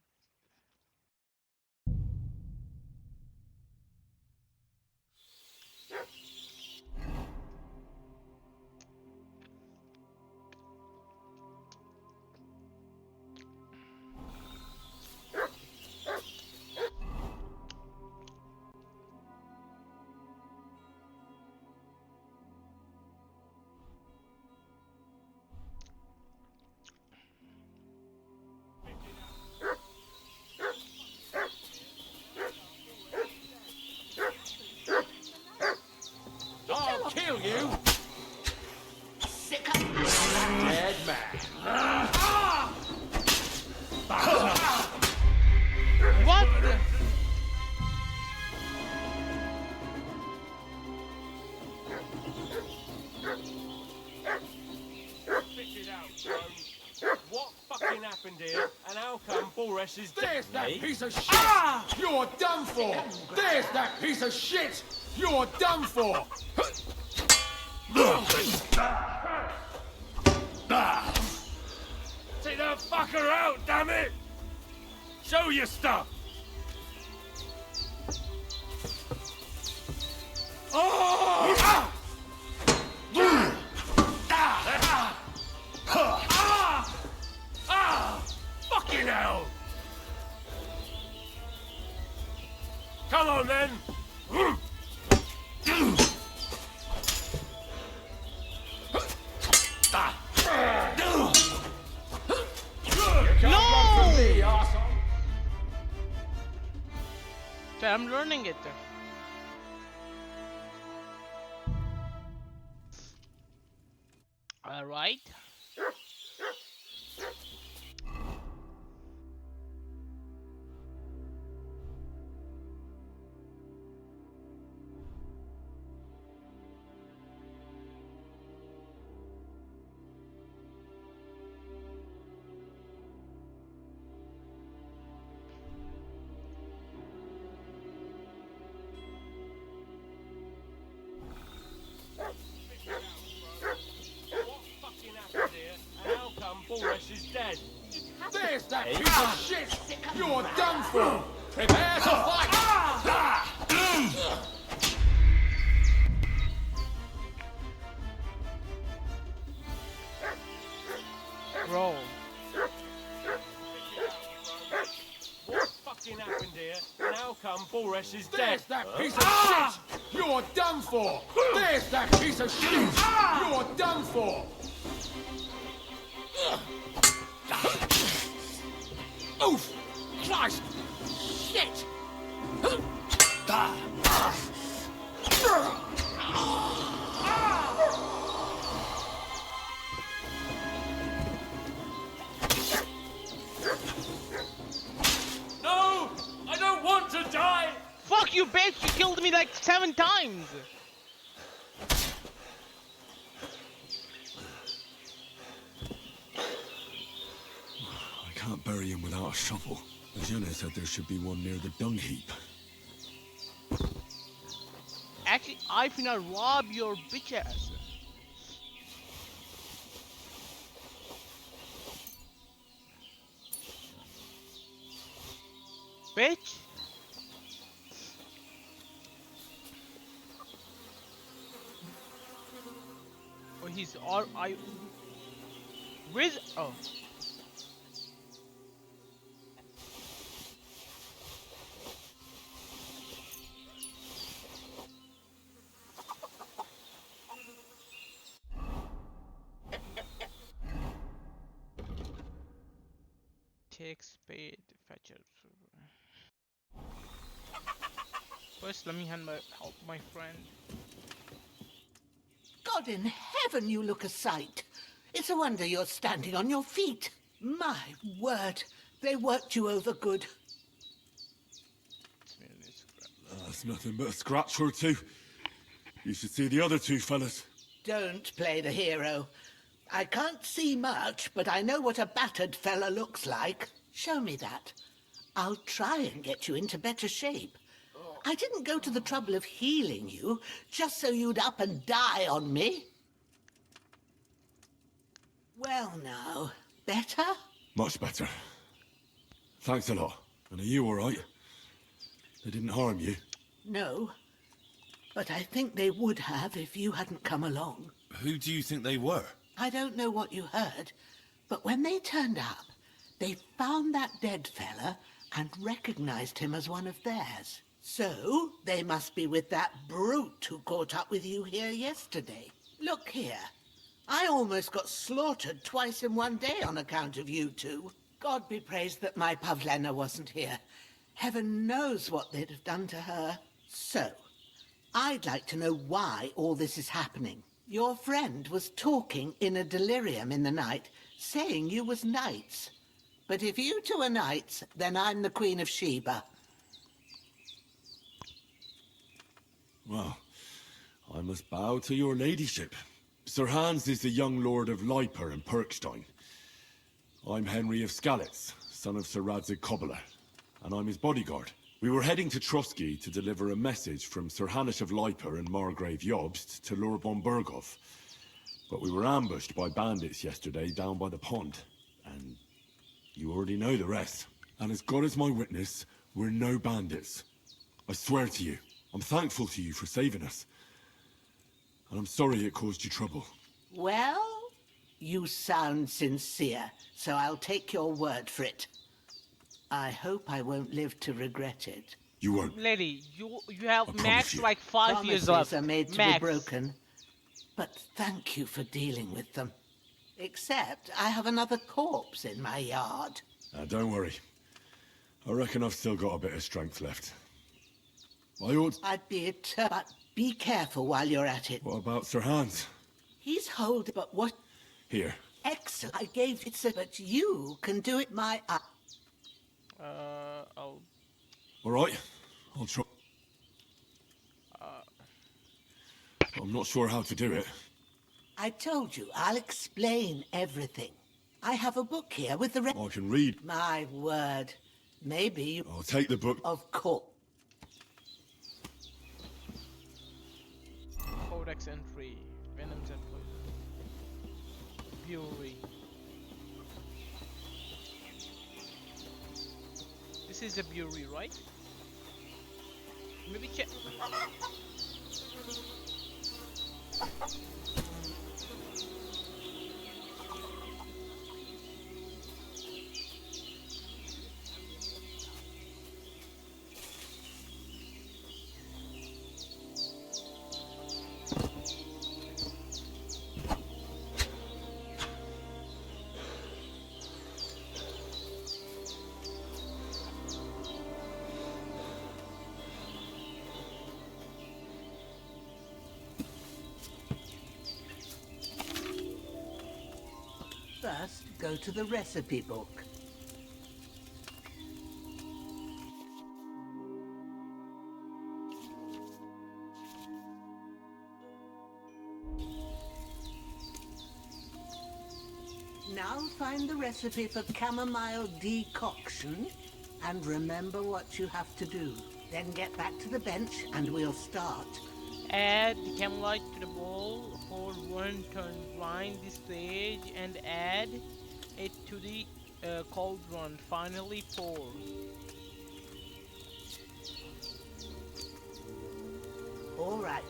I'll kill you. Sick 'em. Dead man. What the? Spit it out, bro. What fucking happened here, and how come Boris is dead? There's that piece of shit! You're done for! There's that piece of shit! You're done for! Take that fucker out, damn it! Show your stuff! Oh! Ah! Fucking hell! Come on then! I'm learning it. All right. that piece of shit! You're done for! Prepare to fight! Bro. What fucking happened here? And how come Boris is dead? There's that piece of shit! You're done for! There's that piece of shit! You're done for! Oof! Christ! Shit! No! I don't want to die! Fuck you, bitch! You killed me like 7 times! I can't bury him without a shovel. Jenna said there should be one near the dung heap. Actually, I finna rob your bitch ass. Bitch! Oh, he's all I. Where's. Oh. Take spade, fetcher. First, let me help my friend. God in heaven, you look a sight. It's a wonder you're standing on your feet. My word, they worked you over good. That's nothing but a scratch or two. You should see the other two fellas. Don't play the hero. I can't see much, but I know what a battered fella looks like. Show me that. I'll try and get you into better shape. I didn't go to the trouble of healing you just so you'd up and die on me. Well now, better? Much better. Thanks a lot. And are you all right? They didn't harm you? No, but I think they would have if you hadn't come along. Who do you think they were? I don't know what you heard, but when they turned up, they found that dead fella and recognized him as one of theirs. So, they must be with that brute who caught up with you here yesterday. Look here. I almost got slaughtered twice in one day on account of you two. God be praised that my Pavlena wasn't here. Heaven knows what they'd have done to her. So, I'd like to know why all this is happening. Your friend was talking in a delirium in the night, saying you was knights. But if you two are knights, then I'm the Queen of Sheba. Well, I must bow to your ladyship. Sir Hans is the young lord of Leiper and Perkstein. I'm Henry of Skalitz, son of Sir Radzig Kobyla, and I'm his bodyguard. We were heading to Trotsky to deliver a message from Sir Hanush of Leiper and Margrave Jobst to Lord von Berghoff. But we were ambushed by bandits yesterday down by the pond, and you already know the rest. And as God is my witness, we're no bandits. I swear to you, I'm thankful to you for saving us. And I'm sorry it caused you trouble. Well, you sound sincere, so I'll take your word for it. I hope I won't live to regret it. You won't. Lady, you have max you. like 5 years left. Promises are made to be broken, but thank you for dealing with them. Except I have another corpse in my yard. Don't worry. I reckon I've still got a bit of strength left. I'd be but be careful while you're at it. What about Sir Hans? He's holding, but what? Here. Excellent. I gave it, but you can do it my... I'll... All right, I'll try. I'm not sure how to do it. I told you, I'll explain everything. I have a book here with the... I can read. My word. Maybe you... I'll take the book. Of course. Codex entry. Venoms and poison. Fury. this is a brewery, right? Maybe check. First, go to the recipe book. Now find the recipe for chamomile decoction and remember what you have to do. Then get back to the bench and we'll start. Add the chamomile to the bowl, pour 1 turn, grind the sage and add it to the cauldron. Finally pour. All right.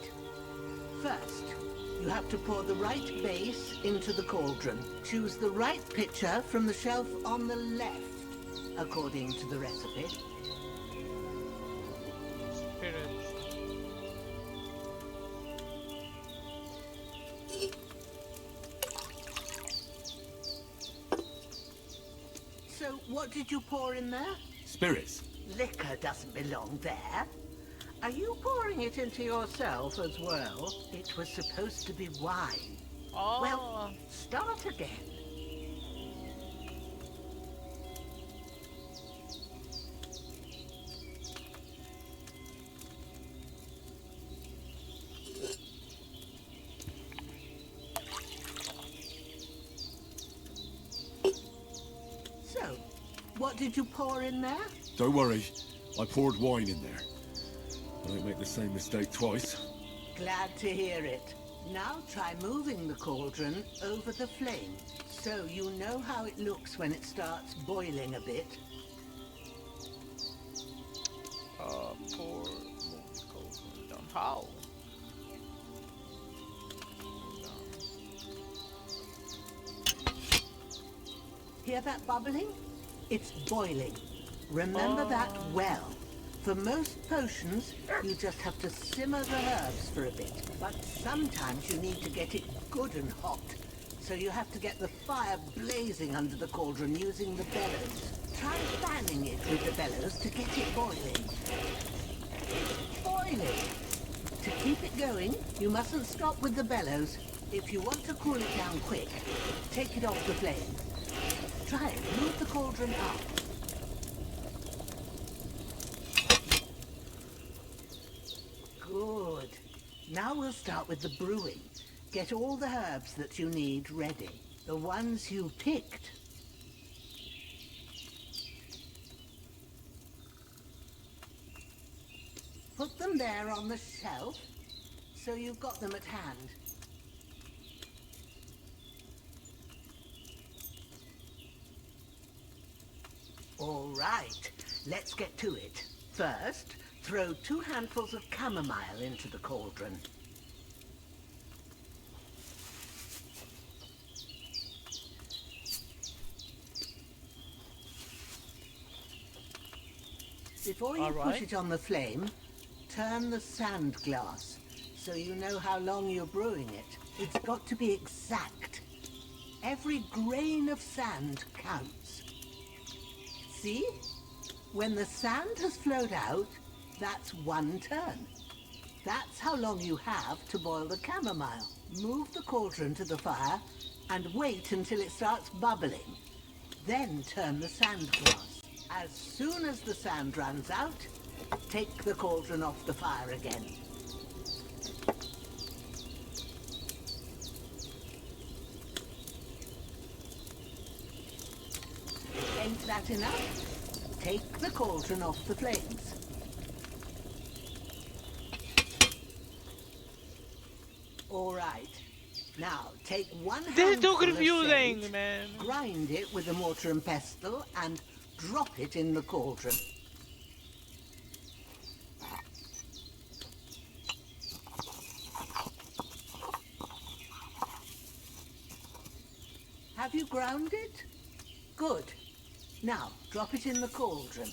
First, you have to pour the right base into the cauldron. Choose the right pitcher from the shelf on the left, according to the recipe. Spirits. So, what did you pour in there? Spirits. Liquor doesn't belong there. Are you pouring it into yourself as well? It was supposed to be wine. Oh. Well, start again. So, what did you pour in there? Don't worry, I poured wine in there. I don't make the same mistake twice. Glad to hear it. Now try moving the cauldron over the flame, so you know how it looks when it starts boiling a bit. Pour move the cauldron down. How? Hear that bubbling? It's boiling. Remember that well. For most potions, you just have to simmer the herbs for a bit. But sometimes you need to get it good and hot. So you have to get the fire blazing under the cauldron using the bellows. Try fanning it with the bellows to get it boiling. It's boiling! To keep it going, you mustn't stop with the bellows. If you want to cool it down quick, take it off the flame. Try it. Move the cauldron up. Good. Now we'll start with the brewing. Get all the herbs that you need ready. The ones you picked. Put them there on the shelf, so you've got them at hand. All right, let's get to it. First, throw 2 handfuls of chamomile into the cauldron. Before you put it on the flame, turn the sand glass so you know how long you're brewing it. It's got to be exact. Every grain of sand counts. See? When the sand has flowed out, that's 1 turn. That's how long you have to boil the chamomile. Move the cauldron to the fire and wait until it starts bubbling. Then turn the sand glass. As soon as the sand runs out, take the cauldron off the fire again. Ain't that enough? Take the cauldron off the flames. All right. Now, take 1 handful This is too of confusing, sage, man. grind it with a mortar and pestle, and drop it in the cauldron. Have you ground it? Good. Now, drop it in the cauldron.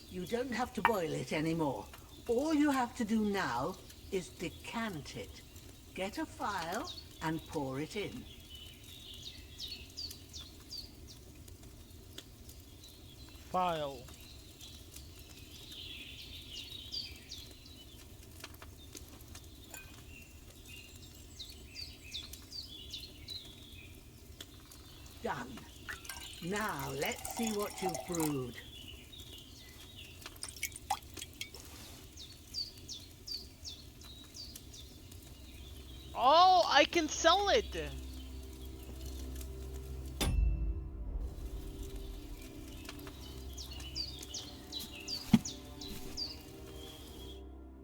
You don't have to boil it anymore. All you have to do now is decant it. Get a phial and pour it in. File. Done. Now, let's see what you've brewed. Oh, I can sell it.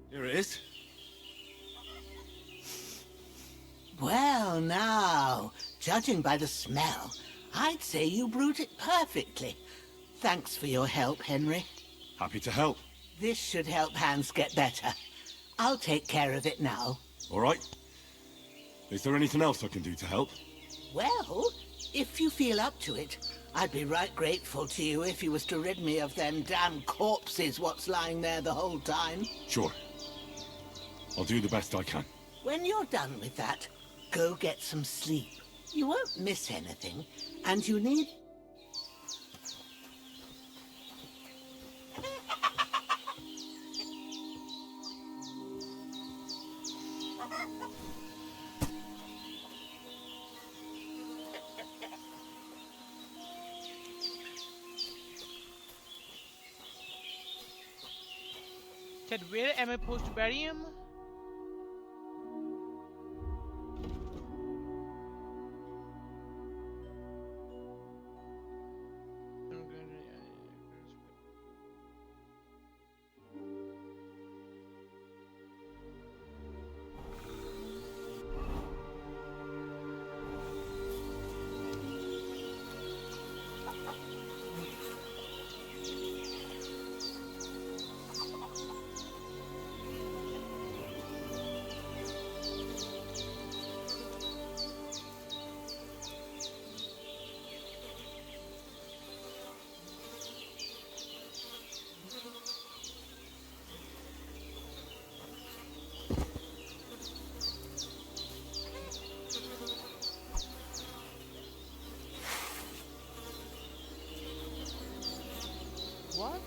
Here it is. Well, now, judging by the smell, I'd say you brewed it perfectly. Thanks for your help, Henry. Happy to help. This should help Hans get better. I'll take care of it now. All right. Is there anything else I can do to help? Well, if you feel up to it, I'd be right grateful to you if you was to rid me of them damn corpses what's lying there the whole time. Sure. I'll do the best I can. When you're done with that, go get some sleep. You won't miss anything, and you need... Chad, where am I supposed to bury him? What?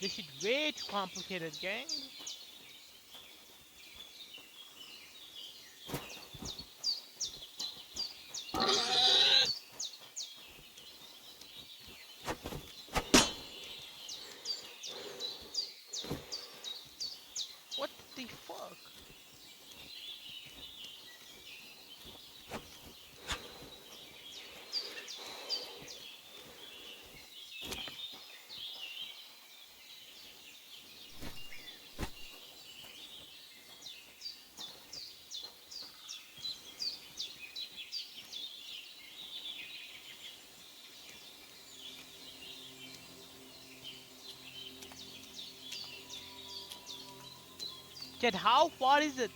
This is way too complicated, gang. What the fuck? Kid, how far is it?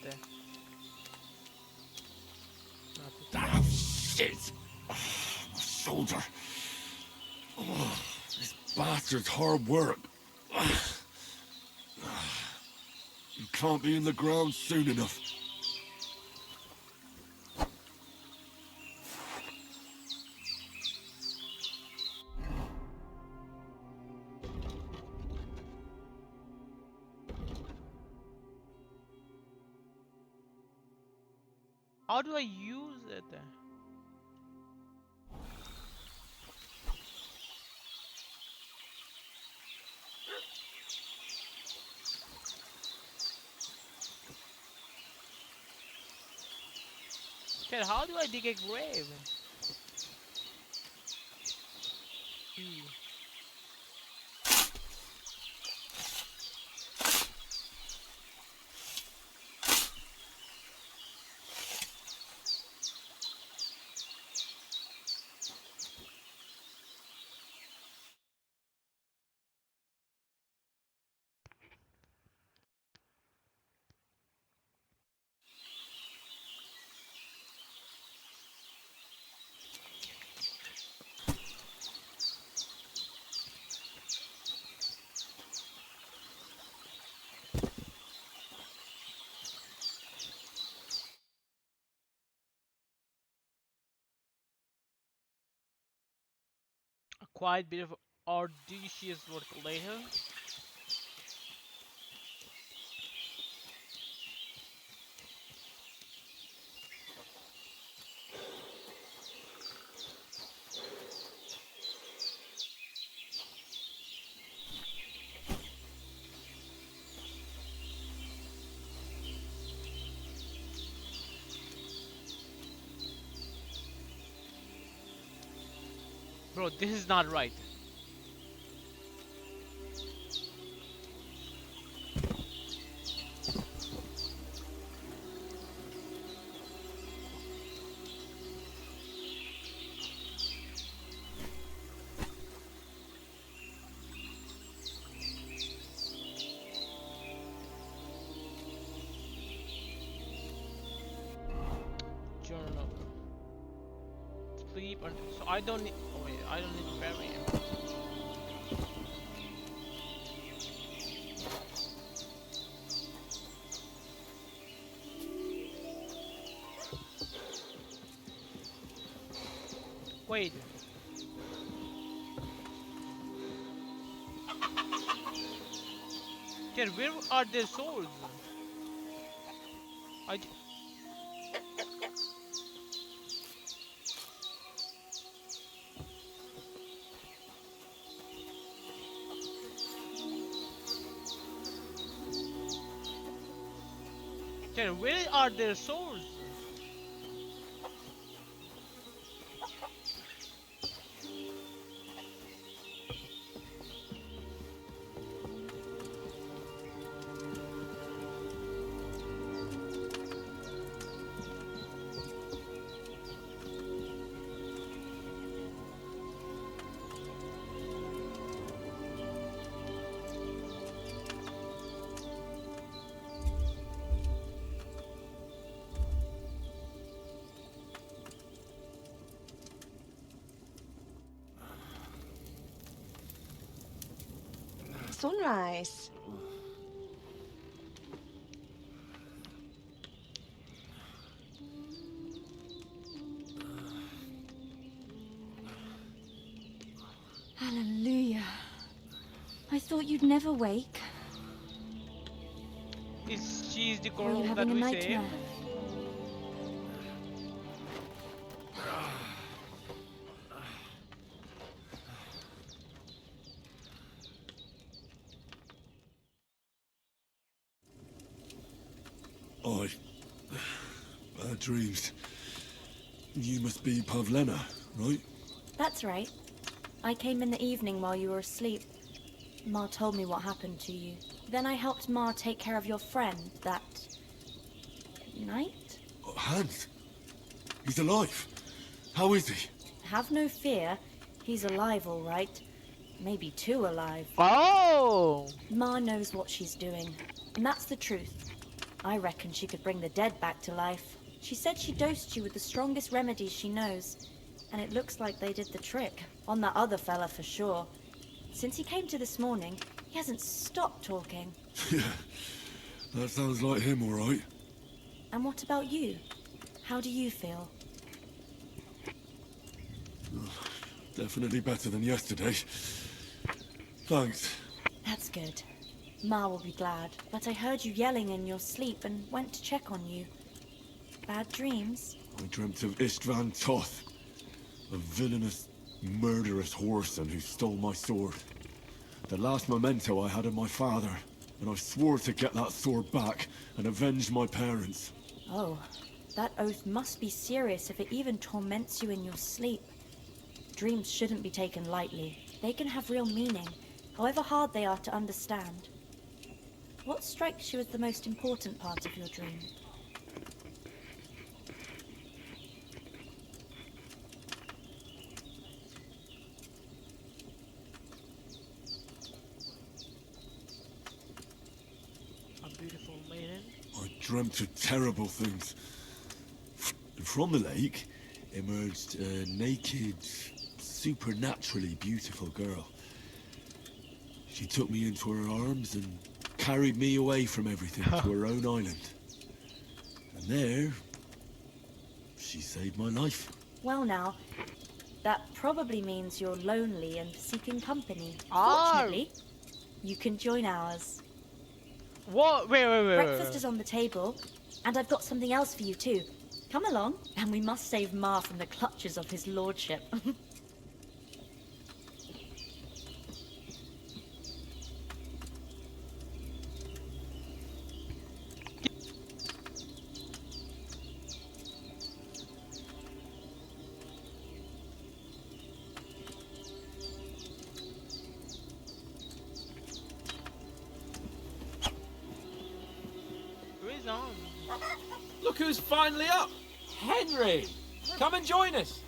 Ah, shit! Oh, my shoulder. Oh, this bastard's hard work. You can't be in the ground soon enough. How do I use it? Kid, how do I dig a grave? E. A quiet bit of audacious work later. Bro, this is not right. Journal. Sleep and so I don't need. Oh wait, I don't need to bury him. Wait. Kid, where are their souls? Kid, where are their souls? Sunrise. Hallelujah. I thought you'd never wake. Is she the Are girl you that having a we nightmare? saved? I dreamed. You must be Pavlena, right? That's right. I came in the evening while you were asleep. Ma told me what happened to you. Then I helped Ma take care of your friend that night. Hans? He's alive. How is he? Have no fear. He's alive, all right. Maybe too alive. Oh! Ma knows what she's doing. And that's the truth. I reckon she could bring the dead back to life. She said she dosed you with the strongest remedies she knows, and it looks like they did the trick. On that other fella for sure. Since he came to this morning, he hasn't stopped talking. Yeah, that sounds like him, all right. And what about you? How do you feel? Definitely better than yesterday. Thanks. That's good. Ma will be glad, but I heard you yelling in your sleep and went to check on you. Bad dreams? I dreamt of Istvan Toth, a villainous, murderous whoreson who stole my sword. The last memento I had of my father, and I swore to get that sword back and avenge my parents. Oh, that oath must be serious if it even torments you in your sleep. Dreams shouldn't be taken lightly. They can have real meaning, however hard they are to understand. What strikes you as the most important part of your dream? A beautiful maiden. I dreamt of terrible things. And from the lake emerged a naked, supernaturally beautiful girl. She took me into her arms and carried me away from everything to her own island. And there, she saved my life. Well now, that probably means you're lonely and seeking company. Oh. Fortunately, you can join ours. What? Wait. Breakfast is on the table, and I've got something else for you too. Come along, and we must save Ma from the clutches of his lordship. Who is on? Look who's finally up! Henry! Come and join us!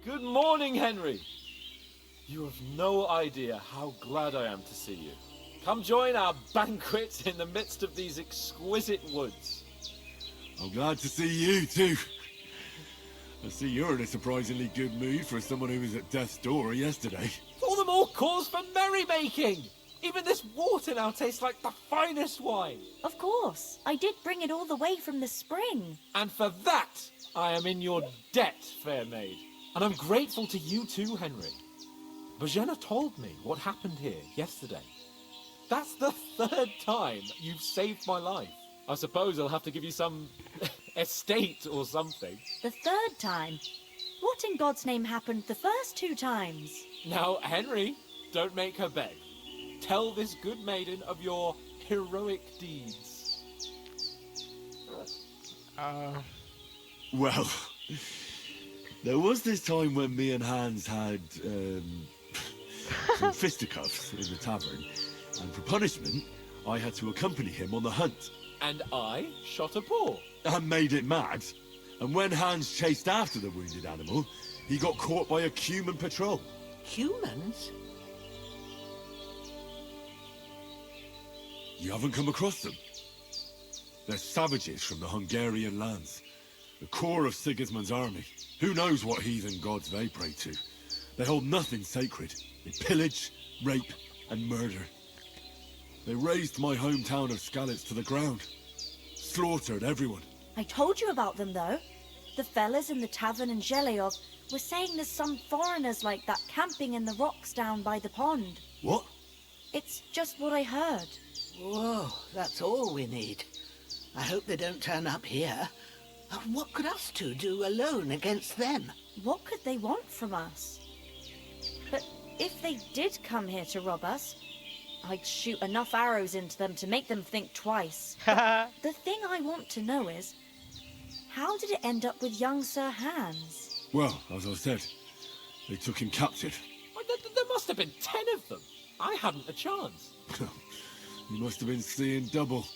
Good morning, Henry! You have no idea how glad I am to see you. Come join our banquet in the midst of these exquisite woods. I'm glad to see you too. I see you're in a surprisingly good mood for someone who was at death's door yesterday. All the more cause for merrymaking! Even this water now tastes like the finest wine. Of course. I did bring it all the way from the spring. And for that, I am in your debt, fair maid. And I'm grateful to you too, Henry. Bojena told me what happened here yesterday. That's the third time you've saved my life. I suppose I'll have to give you some estate or something. The third time? What in God's name happened the first 2 times? Now, Henry, don't make her beg. Tell this good maiden of your heroic deeds. Well, there was this time when me and Hans had some fisticuffs in the tavern, and for punishment, I had to accompany him on the hunt. And I shot a paw. And made it mad. And when Hans chased after the wounded animal, he got caught by a human patrol. Humans? You haven't come across them? They're savages from the Hungarian lands. The core of Sigismund's army. Who knows what heathen gods they pray to? They hold nothing sacred. They pillage, rape, and murder. They razed my hometown of Skalitz to the ground. Slaughtered everyone. I told you about them, though. The fellas in the tavern in Zheleyov were saying there's some foreigners like that camping in the rocks down by the pond. What? It's just what I heard. Whoa, that's all we need. I hope they don't turn up here. What could us two do alone against them? What could they want from us? But if they did come here to rob us, I'd shoot enough arrows into them to make them think twice. The thing I want to know is, how did it end up with young Sir Hans? Well, as I said, they took him captive. There must have been 10 of them. I hadn't a chance. You must have been seeing double.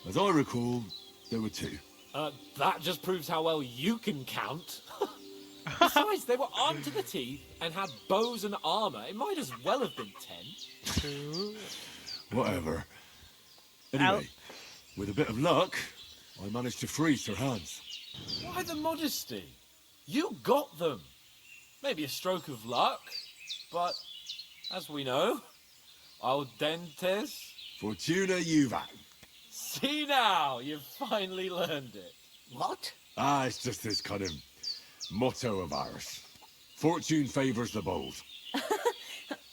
As I recall, there were 2. That just proves how well you can count. Besides, they were armed to the teeth and had bows and armor. It might as well have been 10. Whatever. Anyway, With a bit of luck, I managed to free Sir Hans. Why the modesty? You got them. Maybe a stroke of luck, but as we know, al dentes. Fortuna juvat. See now, you've finally learned it. What? Ah, it's just this kind of motto of ours. Fortune favours the bold.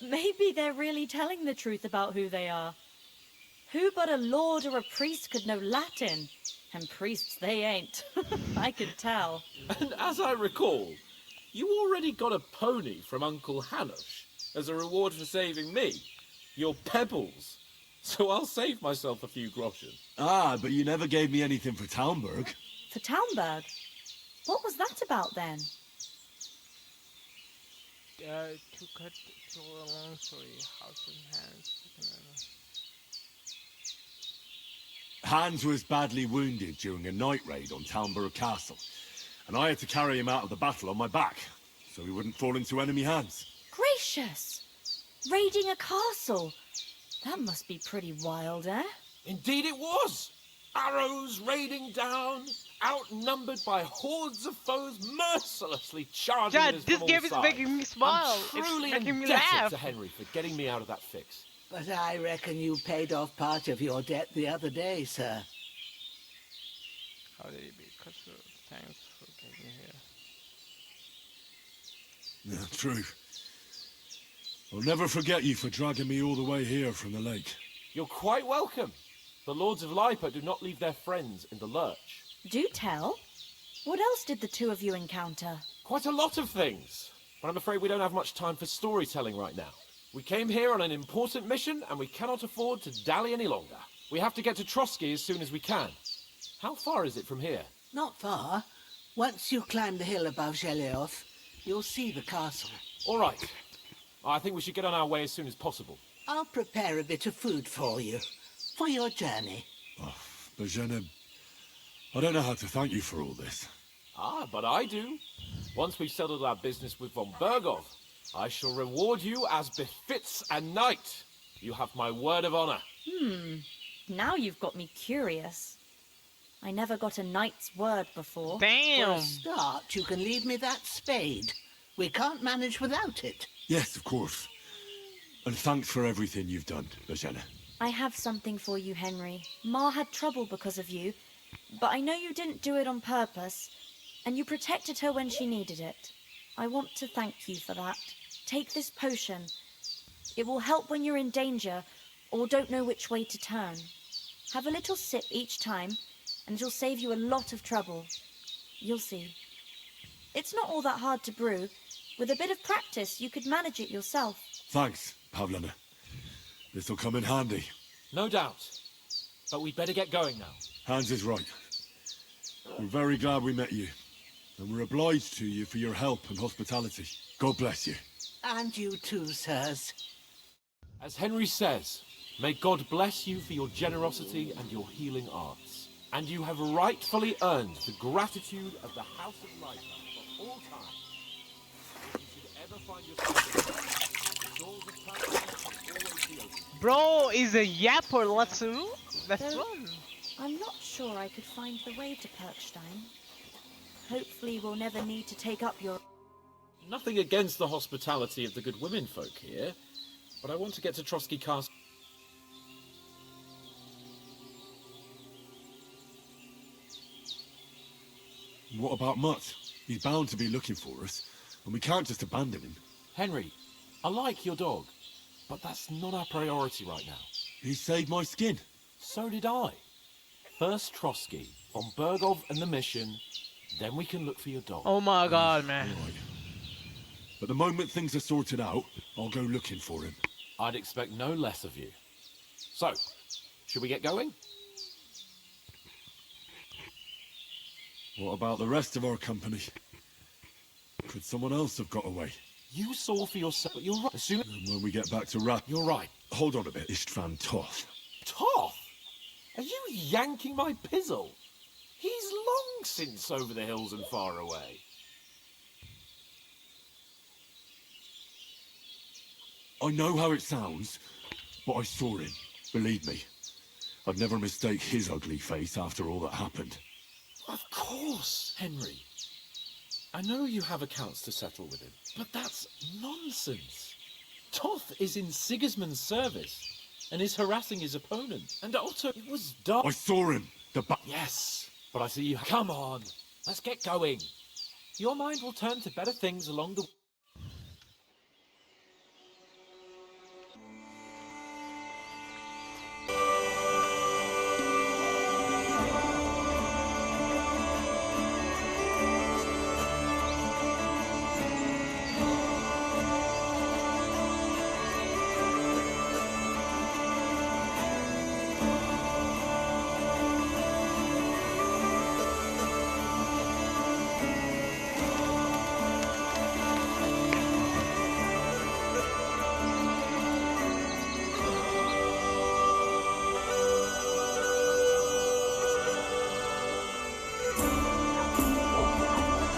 Maybe they're really telling the truth about who they are. Who but a lord or a priest could know Latin? And priests they ain't. I could tell. And as I recall, you already got a pony from Uncle Hanush as a reward for saving me. Your pebbles. So I'll save myself a few groschen. Ah, but you never gave me anything for Talmberg. For Talmberg? What was that about then? To cut to a long story, house and hands. Hans was badly wounded during a night raid on Talmberg Castle, and I had to carry him out of the battle on my back, so he wouldn't fall into enemy hands. Gracious! Raiding a castle? That must be pretty wild, eh? Indeed it was! Arrows raining down, outnumbered by hordes of foes mercilessly charging God, at us this from all game is sides. making me smile. I'm truly It's making me indebted laugh. to Henry for getting me out of that fix. But I reckon you paid off part of your debt the other day, sir. How did it be? Thanks for getting here. Yeah, true. I'll never forget you for dragging me all the way here from the lake. You're quite welcome. The Lords of Lipa do not leave their friends in the lurch. Do tell. What else did the two of you encounter? Quite a lot of things. But I'm afraid we don't have much time for storytelling right now. We came here on an important mission, and we cannot afford to dally any longer. We have to get to Trotsky as soon as we can. How far is it from here? Not far. Once you climb the hill above Zhelioth, you'll see the castle. All right. I think we should get on our way as soon as possible. I'll prepare a bit of food for you, for your journey. Oh, Bajena, I don't know how to thank you for all this. Ah, but I do. Once we've settled our business with von Bergov, I shall reward you as befits a knight. You have my word of honor. Now you've got me curious. I never got a knight's word before. For Damn. a start, you can leave me that spade. We can't manage without it. Yes, of course. And thanks for everything you've done, Bajena. I have something for you, Henry. Ma had trouble because of you, but I know you didn't do it on purpose, and you protected her when she needed it. I want to thank you for that. Take this potion. It will help when you're in danger or don't know which way to turn. Have a little sip each time, and it'll save you a lot of trouble. You'll see. It's not all that hard to brew. With a bit of practice, you could manage it yourself. Thanks, Pavlena. This'll come in handy. No doubt. But we'd better get going now. Hans is right. We're very glad we met you. And we're obliged to you for your help and hospitality. God bless you. And you too, sirs. As Henry says, may God bless you for your generosity and your healing arts. And you have rightfully earned the gratitude of the House of Lipa for all time. If you should ever find yourself the doors of paradise will always be open. Bro is a yapper, let's do. That's So, fun. I'm not sure I could find the way to Perkstein. Hopefully we'll never need to take up your... Nothing against the hospitality of the good women folk here, but I want to get to Trotsky Castle. What about Mutt? He's bound to be looking for us, and we can't just abandon him. Henry, I like your dog, but that's not our priority right now. He saved my skin. So did I. First Trotsky, von Bergov and the mission, then we can look for your dog. Oh my god, man. Right. But the moment things are sorted out, I'll go looking for him. I'd expect no less of you. So, should we get going? What about the rest of our company? Could someone else have got away? You saw for yourself, but you're right. As soon as... And when we get back to Rat... You're right. Hold on a bit. Istvan Toth. Toth? Are you yanking my pizzle? He's long since over the hills and far away. I know how it sounds, but I saw him. Believe me. I'd never mistake his ugly face after all that happened. Of course, Henry. I know you have accounts to settle with him, but that's nonsense. Toth is in Sigismund's service and is harassing his opponent. And Otto, it was dark. I saw him. Yes, but I see you. Come on, let's get going. Your mind will turn to better things along the.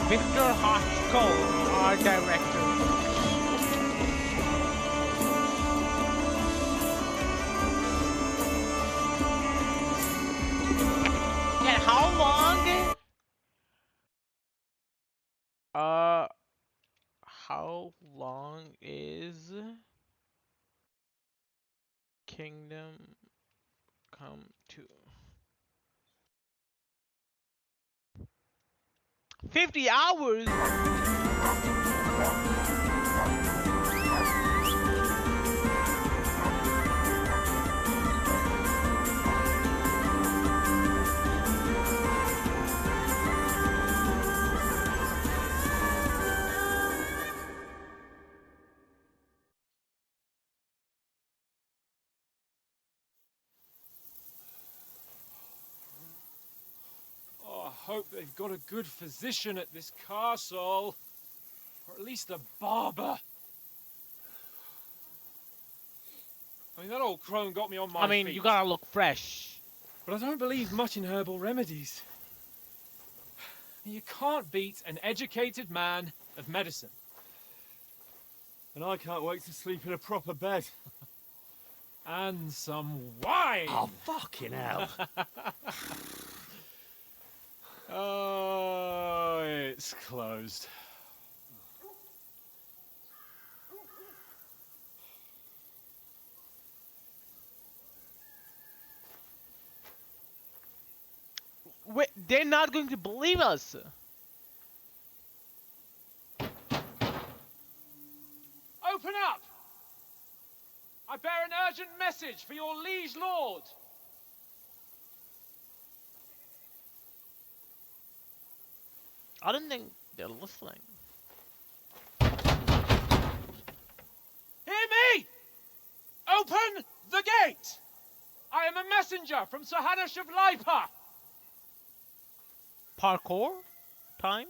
Victor Hotchkiss, our director. And how long? How long is Kingdom Come to? 50 hours? Oh, I hope they've got a good physician at this castle. Or at least a barber. I mean, that old crone got me on my feet. You gotta look fresh. But I don't believe much in herbal remedies. You can't beat an educated man of medicine. And I can't wait to sleep in a proper bed. And some wine! Oh, fucking hell. Oh, it's closed. Wait, they're not going to believe us. Open up! I bear an urgent message for your liege lord. I don't think they're listening. Hear me! Open the gate! I am a messenger from Sir Hanush of Lipa. Parkour time?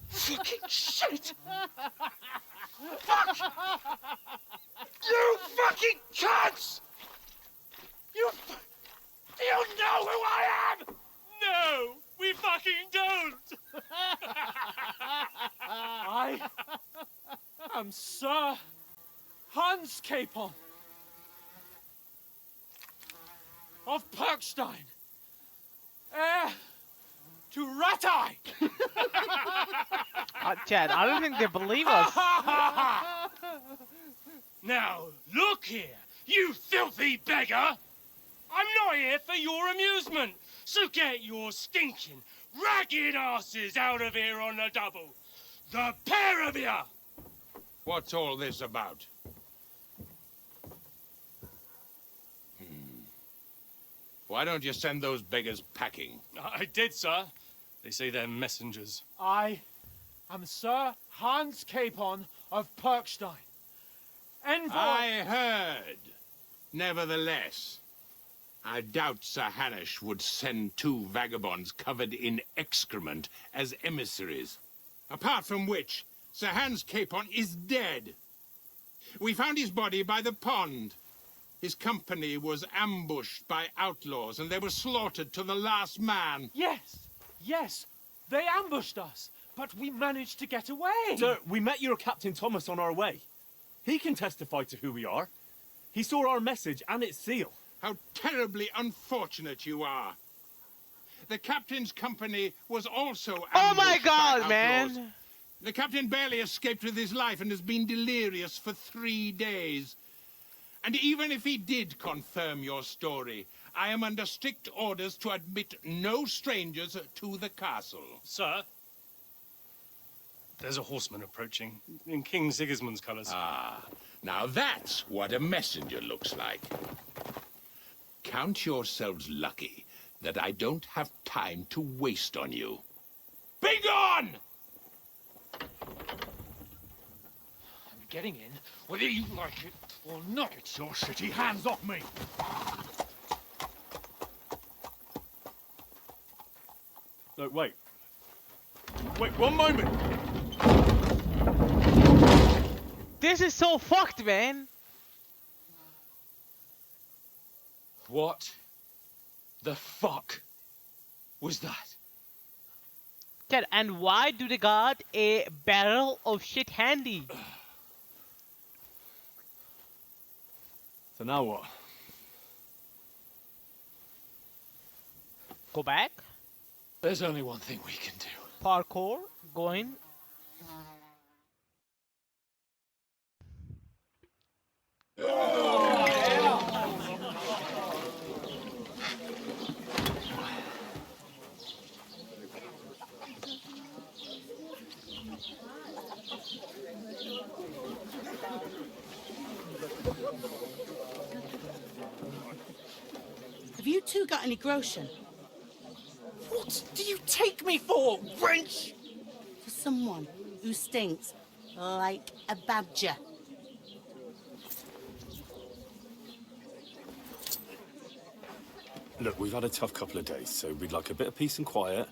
Fucking shit! Fuck! You fucking cunts! Do you know who I am? No, we fucking don't! I am Sir Hans Capon of Perkstein, heir to Ratai! Chad, I don't think they believe us. Now, look here, you filthy beggar! I'm not here for your amusement, so get your stinking, ragged asses out of here on the double. The pair of you! What's all this about? Why don't you send those beggars packing? I did, sir. They say they're messengers. I am Sir Hans Capon of Perkstein. Envoy... I heard. Nevertheless, I doubt Sir Hanush would send two vagabonds covered in excrement as emissaries. Apart from which, Sir Hans Capon is dead. We found his body by the pond. His company was ambushed by outlaws, and they were slaughtered to the last man. Yes, yes, they ambushed us, but we managed to get away. Sir, we met your Captain Thomas on our way. He can testify to who we are. He saw our message and its seal. How terribly unfortunate you are. The captain's company was also ambushed Oh my by God, outlaws. man! The captain barely escaped with his life and has been delirious for 3 days. And even if he did confirm your story, I am under strict orders to admit no strangers to the castle. Sir? There's a horseman approaching, in King Sigismund's colours. Ah, now that's what a messenger looks like. Count yourselves lucky that I don't have time to waste on you. Be gone! I'm getting in, whether you like it or not. Get your shitty hands off me! No, wait. Wait, one moment! This is so fucked, man. What the fuck was that? Chad, and why do they got a barrel of shit handy? So now what? Go back. There's only one thing we can do. Parkour. Going. Have you two got any groschen? What do you take me for, wench? For someone who stinks like a badger. Look, we've had a tough couple of days, so we'd like a bit of peace and quiet,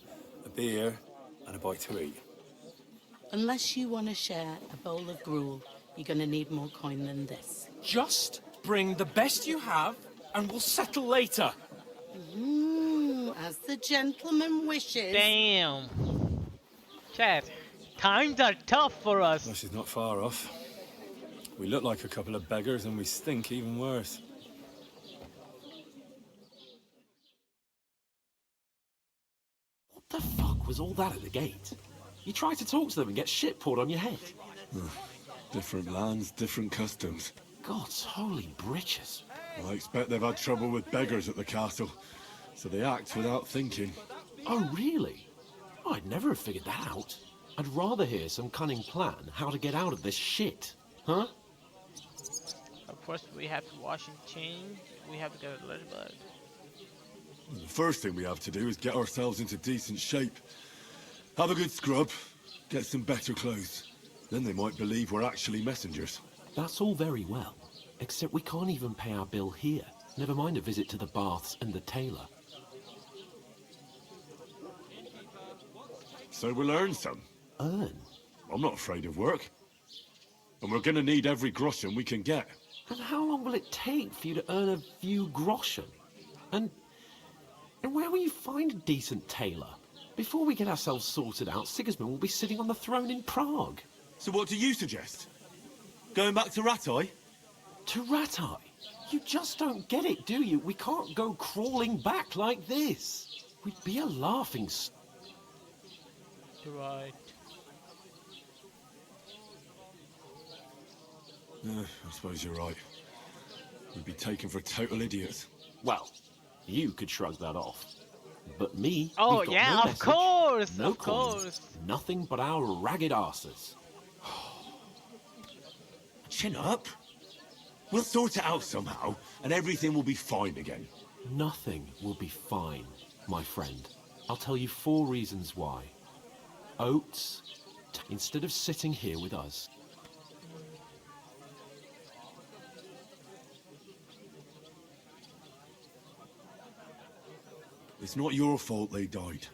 a beer, and a bite to eat. Unless you want to share a bowl of gruel, you're going to need more coin than this. Just bring the best you have, and we'll settle later. As the gentleman wishes. Damn. Chad, times are tough for us. Well, she's not far off. We look like a couple of beggars, and we stink even worse. What the fuck was all that at the gate? You try to talk to them and get shit poured on your head. Different lands, different customs. God's holy britches. I expect they've had trouble with beggars at the castle, so they act without thinking. Oh, really? I'd never have figured that out. I'd rather hear some cunning plan how to get out of this shit. Huh? Of course, we have to wash and change. We have to get a little bit. The first thing we have to do is get ourselves into decent shape. Have a good scrub, get some better clothes. Then they might believe we're actually messengers. That's all very well, except we can't even pay our bill here. Never mind a visit to the baths and the tailor. So we'll earn some. Earn? I'm not afraid of work. And we're gonna need every groschen we can get. And how long will it take for you to earn a few groschen? And where will you find a decent tailor? Before we get ourselves sorted out, Sigismund will be sitting on the throne in Prague. So what do you suggest? Going back to Ratai? To Ratai? You just don't get it, do you? We can't go crawling back like this. We'd be a laughing You're right. I suppose you're right. We'd be taken for total idiots. Well, you could shrug that off. But me, Oh we've got yeah, no of message, course, no of coins, course. nothing but our ragged arses. Chin up. We'll sort it out somehow, and everything will be fine again. Nothing will be fine, my friend. I'll tell you 4 reasons why. Oates, instead of sitting here with us. It's not your fault they died.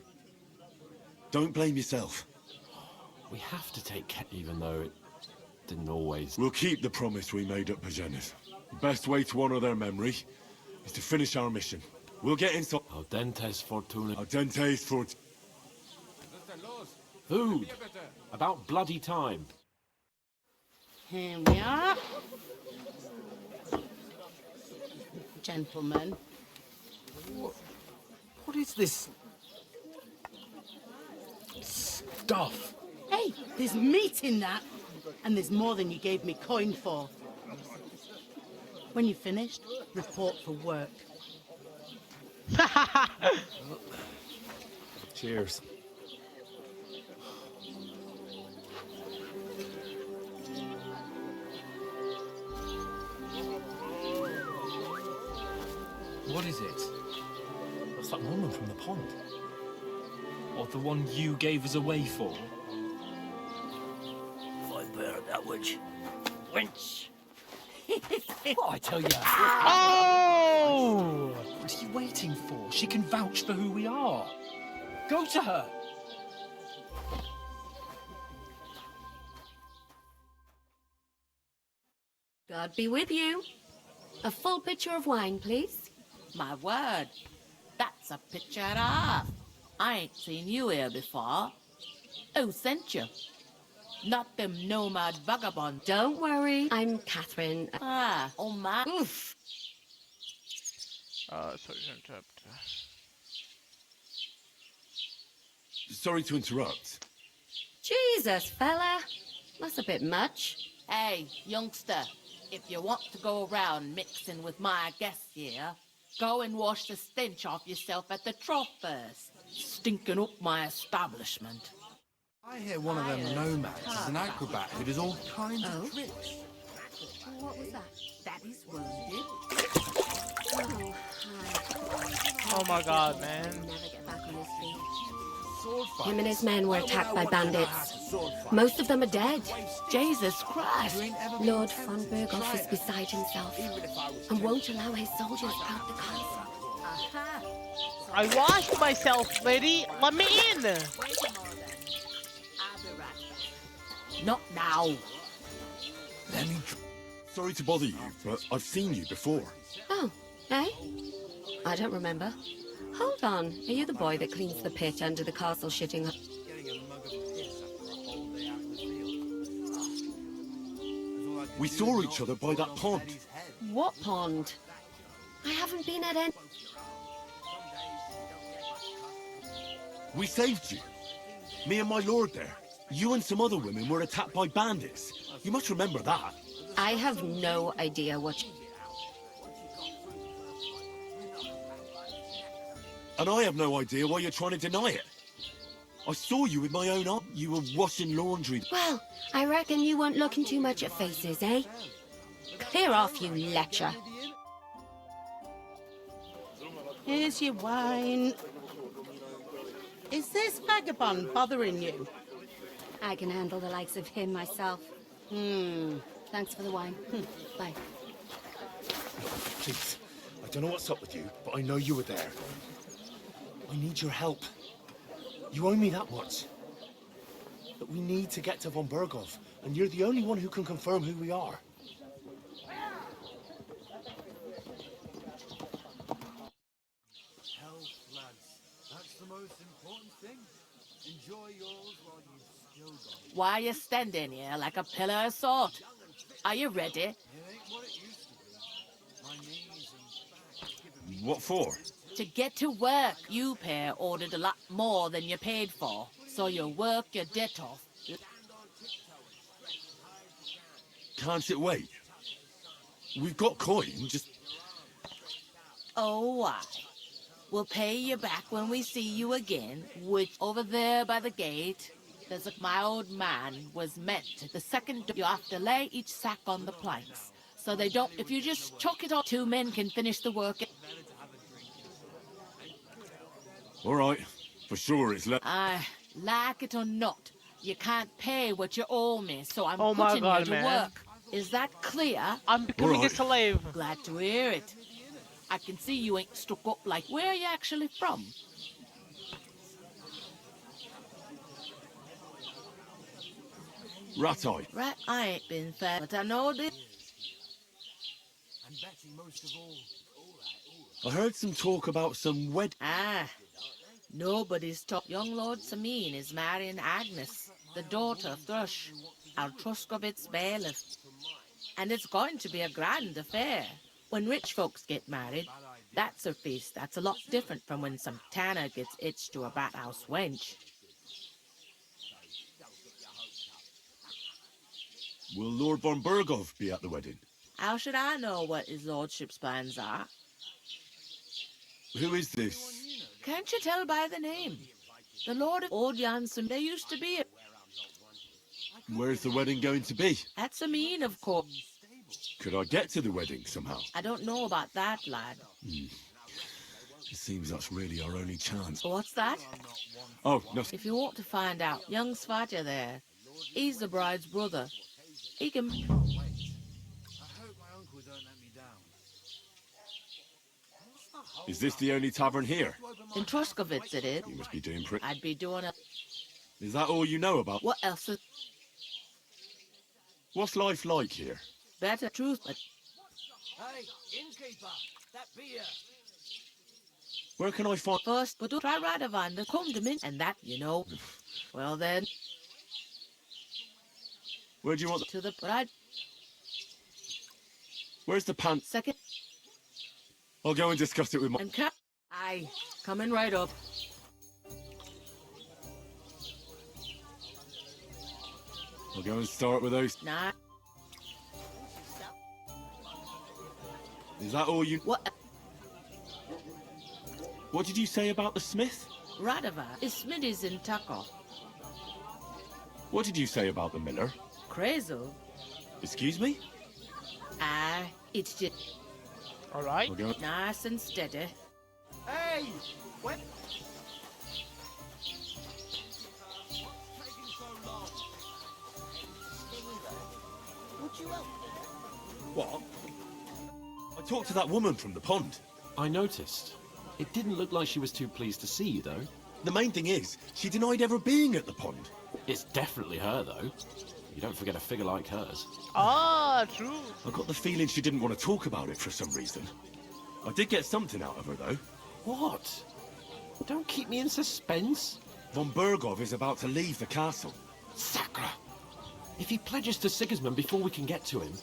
Don't blame yourself. We have to take care, even though it didn't always. We'll keep the promise we made at Pagenis. The best way to honor their memory is to finish our mission. We'll get inside. Audentes fortuna. Audentes fortuna. Food. About bloody time. Here we are. Gentlemen. What is this stuff? Hey, there's meat in that. And there's more than you gave me coin for. When you're finished, report for work. Cheers. What is it? What's that woman from the pond? Or the one you gave us away for? I bear that witch. Wench! What I tell you? Oh! What are you waiting for? She can vouch for who we are. Go to her. God be with you. A full pitcher of wine, please. My word, that's a picture and a half. I ain't seen you here before. Who sent you? Not them nomad vagabonds. Don't worry, I'm Catherine. Ah, oh my. Oof. Sorry to interrupt. Sorry to interrupt. Jesus, fella. That's a bit much. Hey, youngster, if you want to go around mixing with my guests here, go and wash the stench off yourself at the trough first. Stinking up my establishment. I hear one of them nomads is an acrobat who does all kinds of tricks. What was that? Daddy's wounded. Oh, hi. Oh my god, man. Never get back on his feet. Him and his men were attacked by bandits. Most of them are dead. Jesus Christ. Lord von Berghoff is beside himself and won't allow his soldiers out the castle. I washed myself, lady. Let me in. Not now. Let me. Sorry to bother you, but I've seen you before. Oh, eh? I don't remember. Hold on. Are you the boy that cleans the pit under the castle shitting hut? We saw each other by that pond. What pond? I haven't been at any... We saved you. Me and my lord there. You and some other women were attacked by bandits. You must remember that. I have no idea what... And I have no idea why you're trying to deny it. I saw you with my own eyes. You were washing laundry. Well, I reckon you weren't looking too much at faces, eh? Clear off, you lecher. Here's your wine. Is this vagabond bothering you? I can handle the likes of him myself. Thanks for the wine. Bye. Please, I don't know what's up with you, but I know you were there. I need your help. You owe me that much. But we need to get to von Berghoff, and you're the only one who can confirm who we are. Health, lads. That's the most important thing. Enjoy yours while you've still got it. Why are you standing here like a pillar of salt? Are you ready? It ain't what it used to be. My knees and back giving me... What for? To get to work, you pair ordered a lot more than you paid for, so you work your debt off. Can't it wait? We've got coin, just... Oh, why? We'll pay you back when we see you again, which over there by the gate, there's my old man was meant to. The second you have to lay each sack on the planks, so they don't, if you just chuck it on, 2 men can finish the work. All right, for sure it's left. Like it or not, you can't pay what you owe me, so I'm Oh my putting God, you to man. work. Is that clear? I'm becoming a slave. Glad to hear it. I can see you ain't stuck up like where are you actually from? Rat-eye. Right, I ain't been fair, but I know this. And Betty most of all. I heard some talk about some Ah, nobody's talk. Young Lord Samin is marrying Agnes, the daughter of Thrush, our Truskovitz bailiff. And it's going to be a grand affair. When rich folks get married, that's a feast that's a lot different from when some tanner gets hitched to a bathouse wench. Will Lord von Burgov be at the wedding? How should I know what his lordship's plans are? Who is this? Can't you tell by the name? The Lord of Old Janssen, they used to be. Where's the wedding going to be? At Samin, of course. Could I get to the wedding somehow? I don't know about that, lad. It seems that's really our only chance. What's that? Oh, nothing. If you want to find out, young Svatja there, he's the bride's brother. He can... I hope my uncle don't let me down. Is this the only tavern here? In Truskovitz it is. You must be doing pretty... I'd be doing it. Is that all you know about? What else is... What's life like here? Better truth, but... Hey, innkeeper, that beer. Where can I find... First, but try Radovan to come to me, and that, you know. Well then... Where do you want... To the bride. Where's the pants? Second. I'll go and discuss it with my... And cap... Aye, coming right up. I'll go and start with those... Nah. Is that all you... What? What did you say about the smith? Radovan is Smitty's in Tucker. What did you say about the miller? Crazel. Excuse me? Ah, it's just... All right. I'll go... Nice and steady. Hey, what? Would you help? What? I talked to that woman from the pond. I noticed. It didn't look like she was too pleased to see you, though. The main thing is, she denied ever being at the pond. It's definitely her, though. You don't forget a figure like hers. Ah, true. I got the feeling she didn't want to talk about it for some reason. I did get something out of her, though. What? Don't keep me in suspense. Von Burgov is about to leave the castle. Sacra! If he pledges to Sigismund before we can get to him,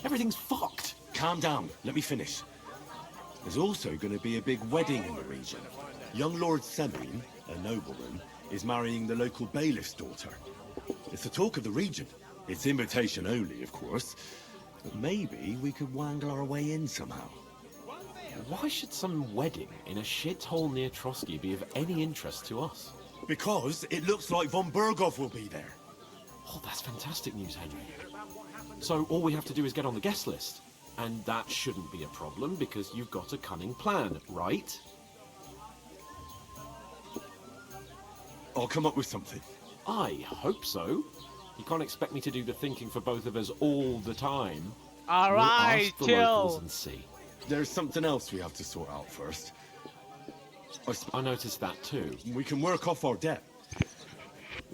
everything's fucked. Calm down. Let me finish. There's also going to be a big wedding in the region. Young Lord Semin, a nobleman, is marrying the local bailiff's daughter. It's the talk of the region. It's invitation only, of course. But maybe we could wangle our way in somehow. Why should some wedding in a shithole near Trotsky be of any interest to us? Because it looks like von Burgov will be there. Oh, that's fantastic news, Henry. So all we have to do is get on the guest list. And that shouldn't be a problem because you've got a cunning plan, right? I'll come up with something. I hope so. You can't expect me to do the thinking for both of us all the time. All We'll right, ask the locals chill. and see. There's something else we have to sort out first. I noticed that too. We can work off our debt.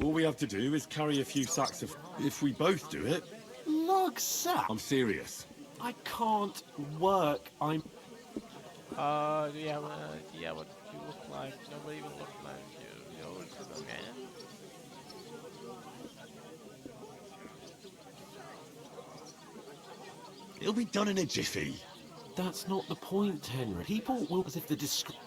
All we have to do is carry a few sacks of... If we both do it... Lug sack? I'm serious. I can't work. I'm... Yeah, what you look like. Nobody will look like you. You're to the man. It'll be done in a jiffy. That's not the point, Henry. People will... As if the description...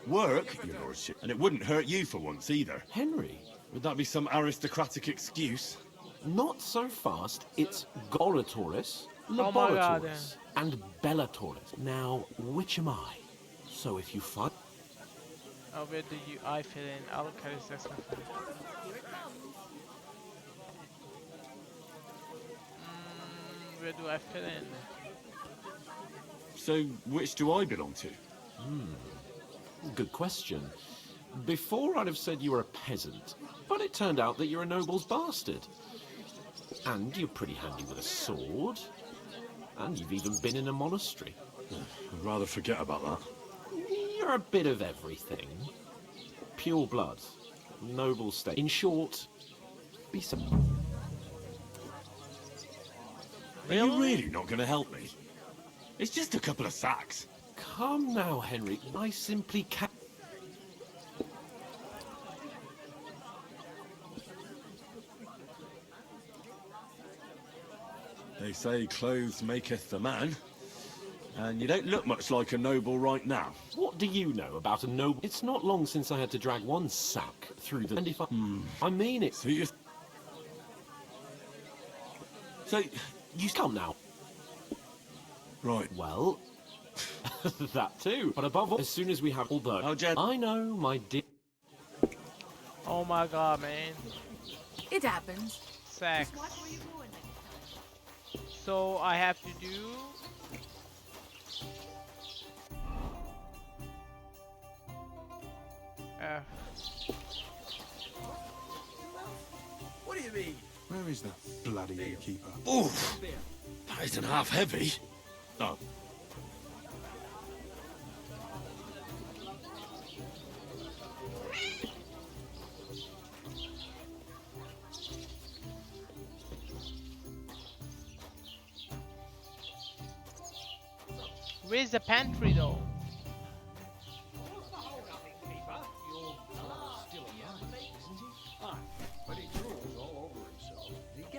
Work, your lordship, and it wouldn't hurt you for once either. Henry? Would that be some aristocratic excuse? Not so fast. It's Goratoris, Oh my God, Laboratoris, and Bellatoris. Now, which am I? So if you find... Oh, where do I fit in? I'll carry this one. Where do I fit in? So, which do I belong to? Good question. Before I'd have said you were a peasant, but it turned out that you're a noble's bastard. And you're pretty handy with a sword. And you've even been in a monastery. I'd rather forget about that. You're a bit of everything. pure blood, noble state. In short, be some. Are you really not going to help me? It's just a couple of sacks. Come now, Henry. I simply can't. They say clothes maketh the man. And you don't look much like a noble right now. What do you know about a noble? It's not long since I had to drag one sack through the... And if I mean it. So you come now. Right. Well, that too. But above all, as soon as we have all the... I know, my dear... Oh my god, man. It happens. Sex. So I have to do... What do you mean? Where is that bloody innkeeper? Oof! That isn't half heavy. Oh. Where's the pantry though?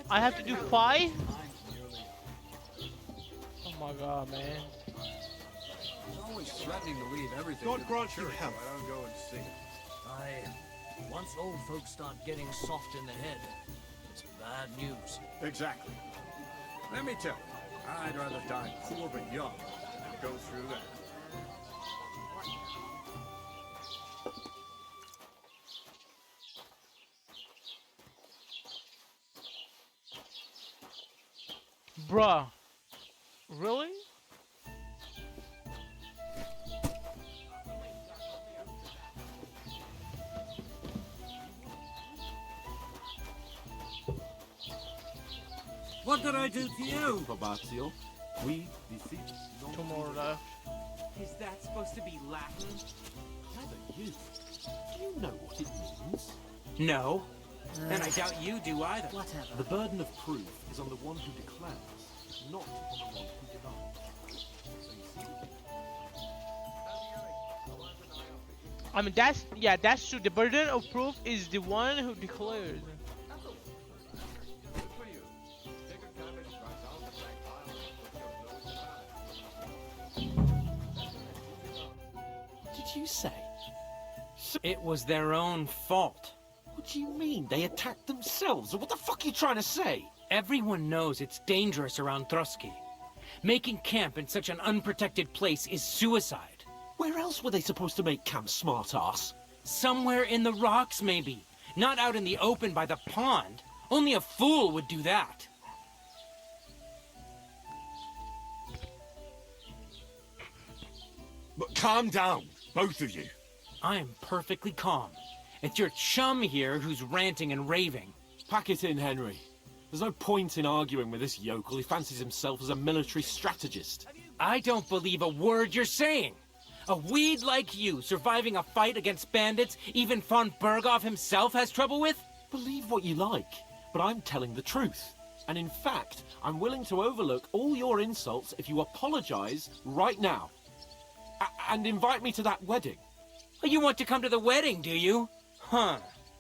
I have to do 5? Oh my god, man. He's always threatening to leave everything. God grant you health. I don't go and see it. Once old folks start getting soft in the head, it's bad news. Exactly. Let me tell you, I'd rather die poor but young than go through that. Bruh. Really? What did I do to you? Probatio. We deceive. 2 more left. Is that supposed to be Latin? Clever you. Do you know what it means? No. And I doubt you do either. Whatever. The burden of proof is on the one who declares, not on the one who denies. I mean, that's true. The burden of proof is the one who declares. Did you say? It was their own fault. What do you mean? They attacked themselves? What the fuck are you trying to say? Everyone knows it's dangerous around Trotsky. Making camp in such an unprotected place is suicide. Where else were they supposed to make camp, smart-ass? Somewhere in the rocks, maybe. Not out in the open by the pond. Only a fool would do that. But calm down, both of you. I am perfectly calm. It's your chum here who's ranting and raving. Pack it in, Henry. There's no point in arguing with this yokel. He fancies himself as a military strategist. I don't believe a word you're saying. A weed like you surviving a fight against bandits even von Berghoff himself has trouble with? Believe what you like, but I'm telling the truth. And in fact, I'm willing to overlook all your insults if you apologize right now. And invite me to that wedding. Oh, you want to come to the wedding, do you? Huh.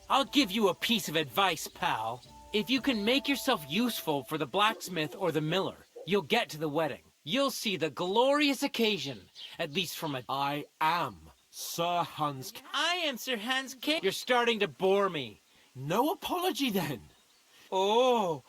I'll give you a piece of advice, pal. If you can make yourself useful for the blacksmith or the miller, you'll get to the wedding. You'll see the glorious occasion, at least from a... I am Sir Hans... I am Sir Hans King. You're starting to bore me. No apology, then. Oh.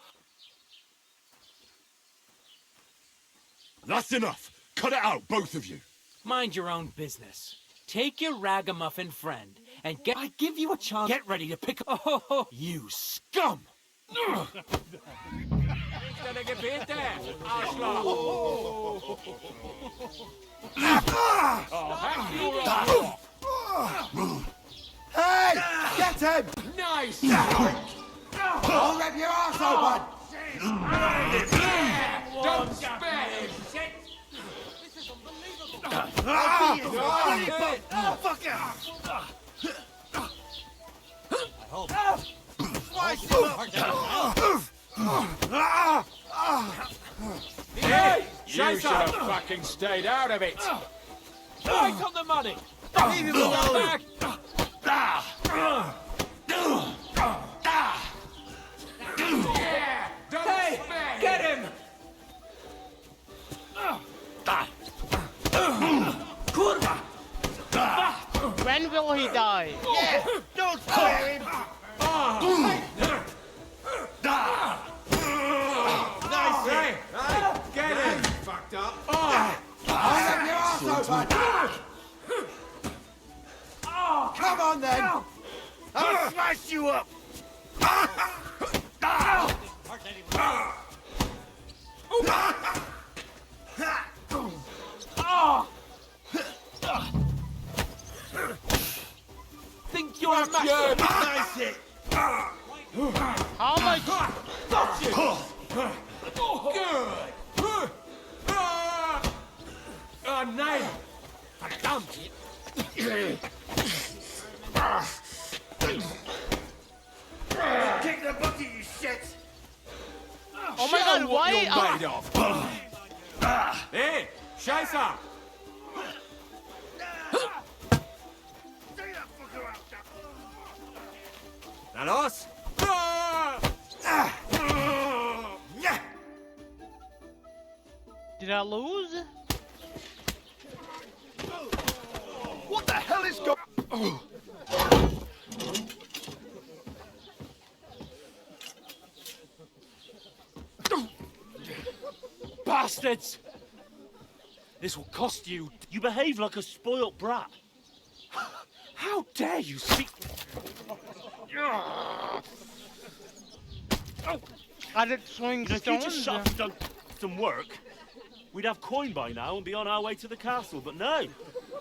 That's enough. Cut it out, both of you. Mind your own business. Take your ragamuffin friend and get... I give you a chance. Get ready to pick... Oh, you scum! Hey! Get him! Nice! I'll rip your arse open! Don't spare him! This is unbelievable! Oh, fuck it! Hold Hey! You should have fucking stayed out of it! Right on the money! Leave him alone! Hey! Get him! When will he die? Yeah, don't scare him. Nice hit. Hey, get him! Fucked up. I'll have your arse open. Come on then. I'll smash you up. Think you're a master? Nice hit. How much? Got you! Good! Oh, no! Damn it! Kick the bucket, you shit. Oh my god, why? Made of. Hey, Scheiße! That us? Did I lose? What the hell is going? Bastards! This will cost you. You behave like a spoilt brat. How dare you speak? I did swing If you just stones. shut up and done some work, we'd have coin by now and be on our way to the castle. But no,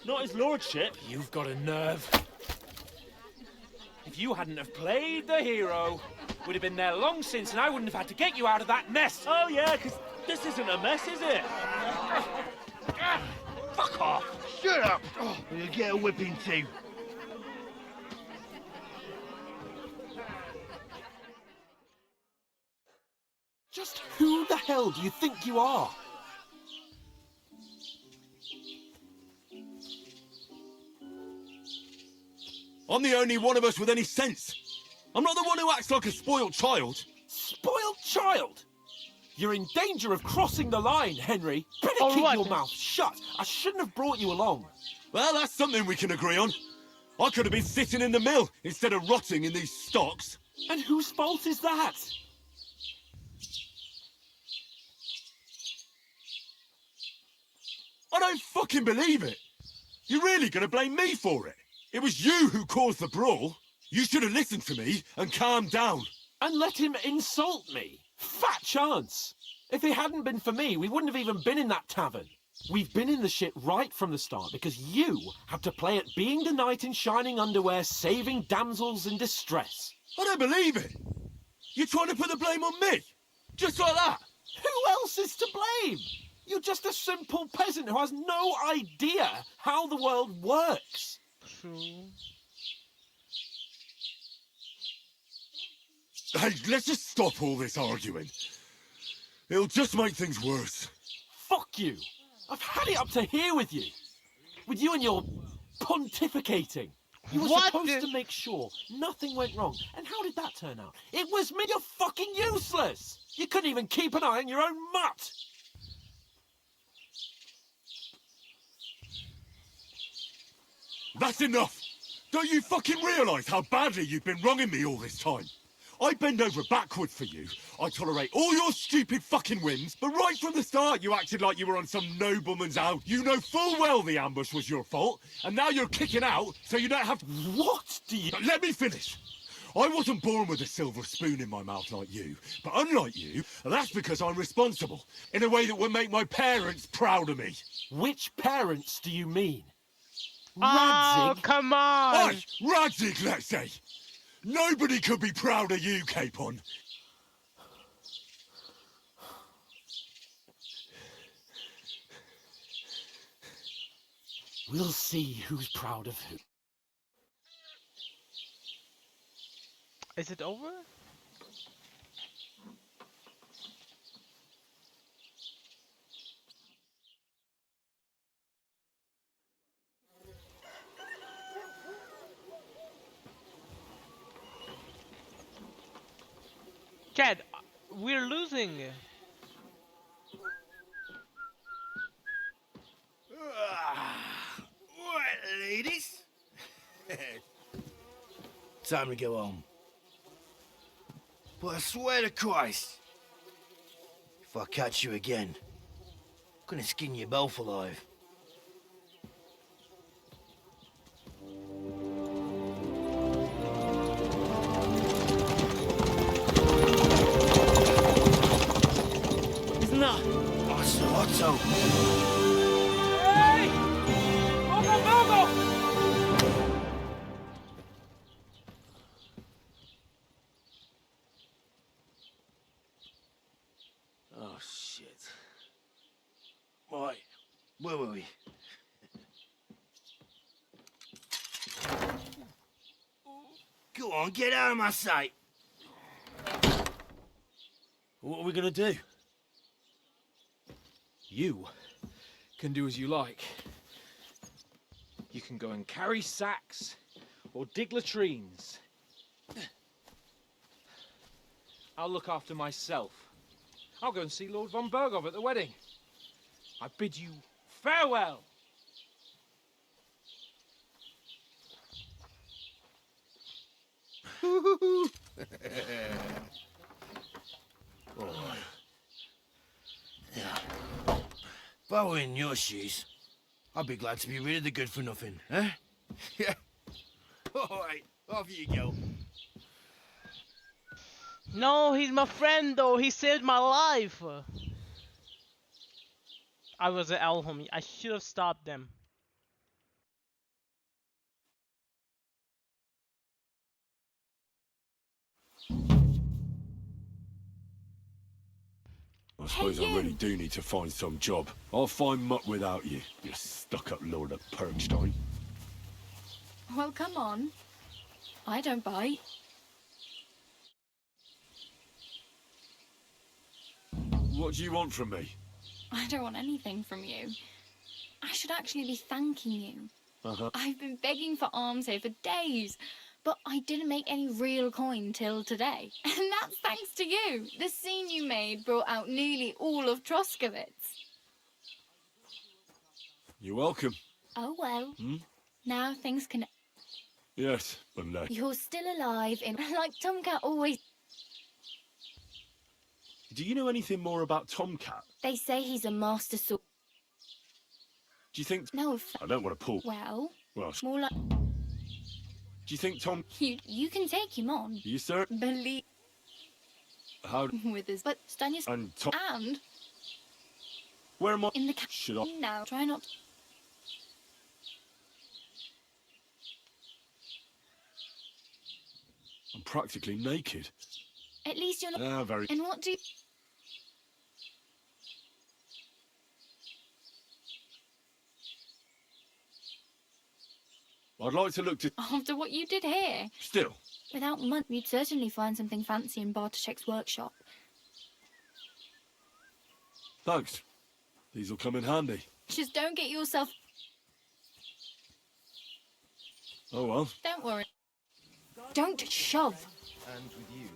not his lordship. You've got a nerve. If you hadn't have played the hero, we'd have been there long since, and I wouldn't have had to get you out of that mess. Oh yeah, because this isn't a mess, is it? Fuck off. Shut up. Or you'll get a whipping too. Just who the hell do you think you are? I'm the only one of us with any sense. I'm not the one who acts like a spoiled child. Spoiled child? You're in danger of crossing the line, Henry. Better Oh, keep what? your mouth shut. I shouldn't have brought you along. Well, that's something we can agree on. I could have been sitting in the mill instead of rotting in these stocks. And whose fault is that? I don't fucking believe it. You're really gonna blame me for it? It was you who caused the brawl. You should have listened to me and calmed down. And let him insult me. Fat chance. If it hadn't been for me, we wouldn't have even been in that tavern. We've been in the shit right from the start because you have to play at being the knight in shining underwear, saving damsels in distress. I don't believe it. You're trying to put the blame on me? Just like that? Who else is to blame? You're just a simple peasant who has no idea how the world works. True. Hey, let's just stop all this arguing. It'll just make things worse. Fuck you. I've had it up to here with you. With you and your pontificating. You were What supposed the- to make sure nothing went wrong. And how did that turn out? It was me. You're fucking useless. You couldn't even keep an eye on your own mutt. That's enough! Don't you fucking realise how badly you've been wronging me all this time? I bend over backward for you. I tolerate all your stupid fucking whims, but right from the start you acted like you were on some nobleman's out. You know full well the ambush was your fault, and now you're kicking out so you don't have to... What do you... Let me finish! I wasn't born with a silver spoon in my mouth like you, but unlike you, that's because I'm responsible, in a way that would make my parents proud of me. Which parents do you mean? Oh, Radzig? come on! Aye, Radzig, let's say. Nobody could be proud of you, Capon. We'll see who's proud of who. Is it over? Chad, we're losing. Right, ladies. Time to go home. But I swear to Christ, if I catch you again, I'm gonna skin you both alive. Isn't that? Otto. Hey! Ogo! Oh, shit. Right, where were we? Go on, get out of my sight. What are we gonna do? You can do as you like. You can go and carry sacks or dig latrines. I'll look after myself. I'll go and see Lord von Bergov at the wedding. I bid you farewell. All right. Yeah. If I were in your shoes, I'd be glad to be rid of the good-for-nothing, eh? Yeah. All right, off you go. No, he's my friend though. He saved my life. I was an L homie. I should have stopped them. I suppose I really do need to find some job. I'll find muck without you, you stuck-up Lord of Perkstein. Well, come on. I don't bite. What do you want from me? I don't want anything from you. I should actually be thanking you. Uh-huh. I've been begging for alms here for days, but I didn't make any real coin till today. And that's thanks to you. The scene you made brought out nearly all of Troskowitz. You're welcome. Oh well. Hmm? Now things can... Yes, unless... You're still alive in... Like Tomcat always... Do you know anything more about Tomcat? They say he's a master sword. Do you think... No, I don't want to pull... well... Well, More like... do you think Tom... You can take him on. You, sir? Believe... How... With his... But Stannis... And Tom... And... Where am I? In the... Should I... Now, try not... I'm practically naked. At least you're not... Ah, very... And what do you... I'd like to look to... After what you did here? Still. Without money, you'd certainly find something fancy in Bartoszek's workshop. Thanks. These'll come in handy. Just don't get yourself... Oh well. Don't worry. Don't shove. And with you.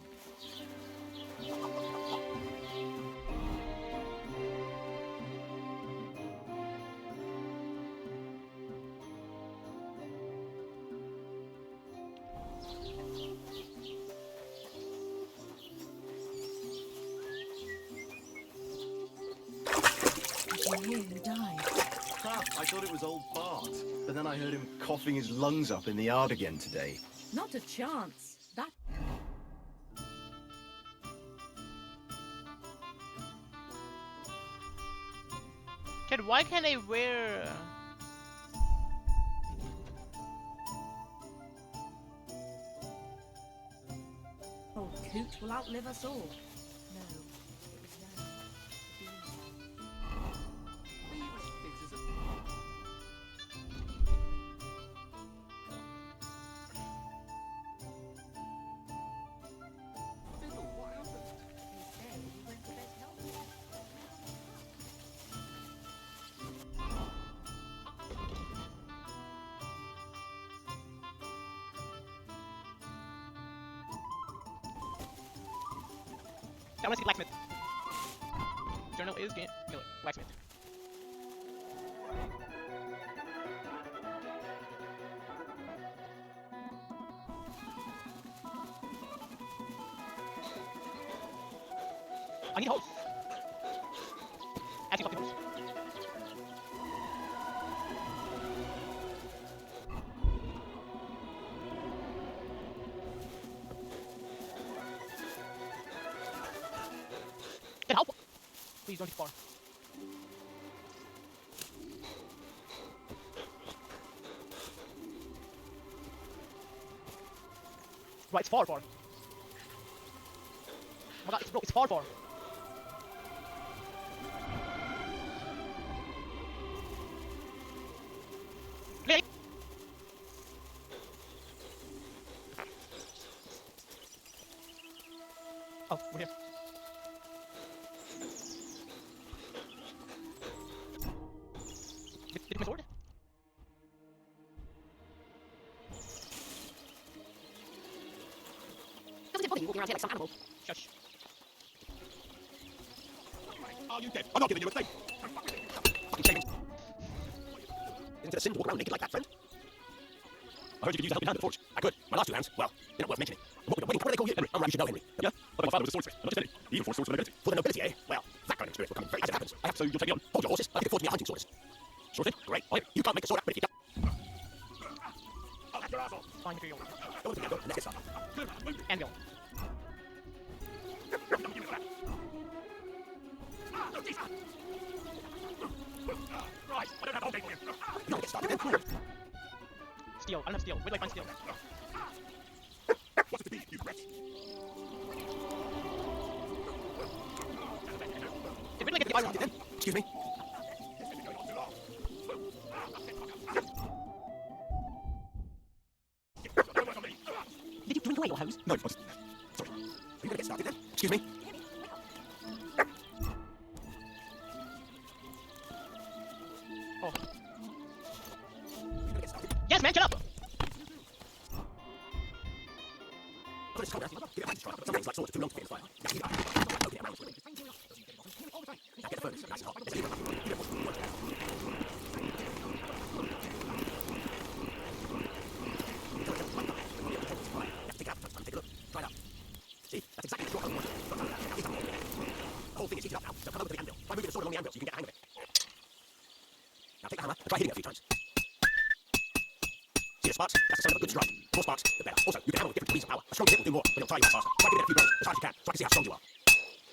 Did you hear who died? I thought it was old Bart, but then I heard him coughing his lungs up in the yard again today. Not a chance. That... Chad, why can't I wear... Old coot will outlive us all. No, it was now. I want to see blacksmith. Journal is killer. Blacksmith. I need a hose. Actually, fuck the hose. Get help! Please don't get far. Right, it's far. Oh my god, it's far. Hey! Oh, we're here. Did my sword? Doesn't bother you walking around here like some animal. Shush. Are you dead? I'm not giving you a thing. Fucking shavings. Isn't it a sin to walk around naked like that, friend? I heard you could use a helping hand at the forge. I could. My last two hands, well, they're not worth mentioning. What do they call you? Henry. I'm right, you should know Henry. Yeah? But my father was a swordsmith, and not just any. He even forged swords for the nobility. For the nobility, eh? Well, that kind of experience will come in very as it happens. So you'll take me on. Hold your horses. I can forge me a hunting sword. Sure thing. Great. You can't make a sword out, but if you don't. Oh, that's your asshole. Fine, material. Go to the anvil, and let's get started. Anvil. Right, I don't have all day for you. No, get started then. Steel. I don't have steel. Where do I find steel? What's it to be, you wretch? Where do I get the iron? Excuse me? Did you drink away your hose? No, I was... Sorry. Are you gonna get started then? Excuse me? Oh. Yes, man, shut up! Some things like swords are too long to fit in fire. Now keep up. Open it around with it. Now get the furnace nice and hot. Let's leave it. Take it out. Take a look. Try it out. See? That's exactly what I want. The whole thing is heated up now, so come over to the anvil. Try moving the sword along the anvil so you can get the hang of it. Now take the hammer and try hitting it a few times. See the sparks? That's the sound of a good strike. More sparks, the better. Also, you can hammer with different degrees of power. A strong hit will do more, but it'll try you out faster. Try giving it a few blows, as hard as you can, so I can see how strong you are.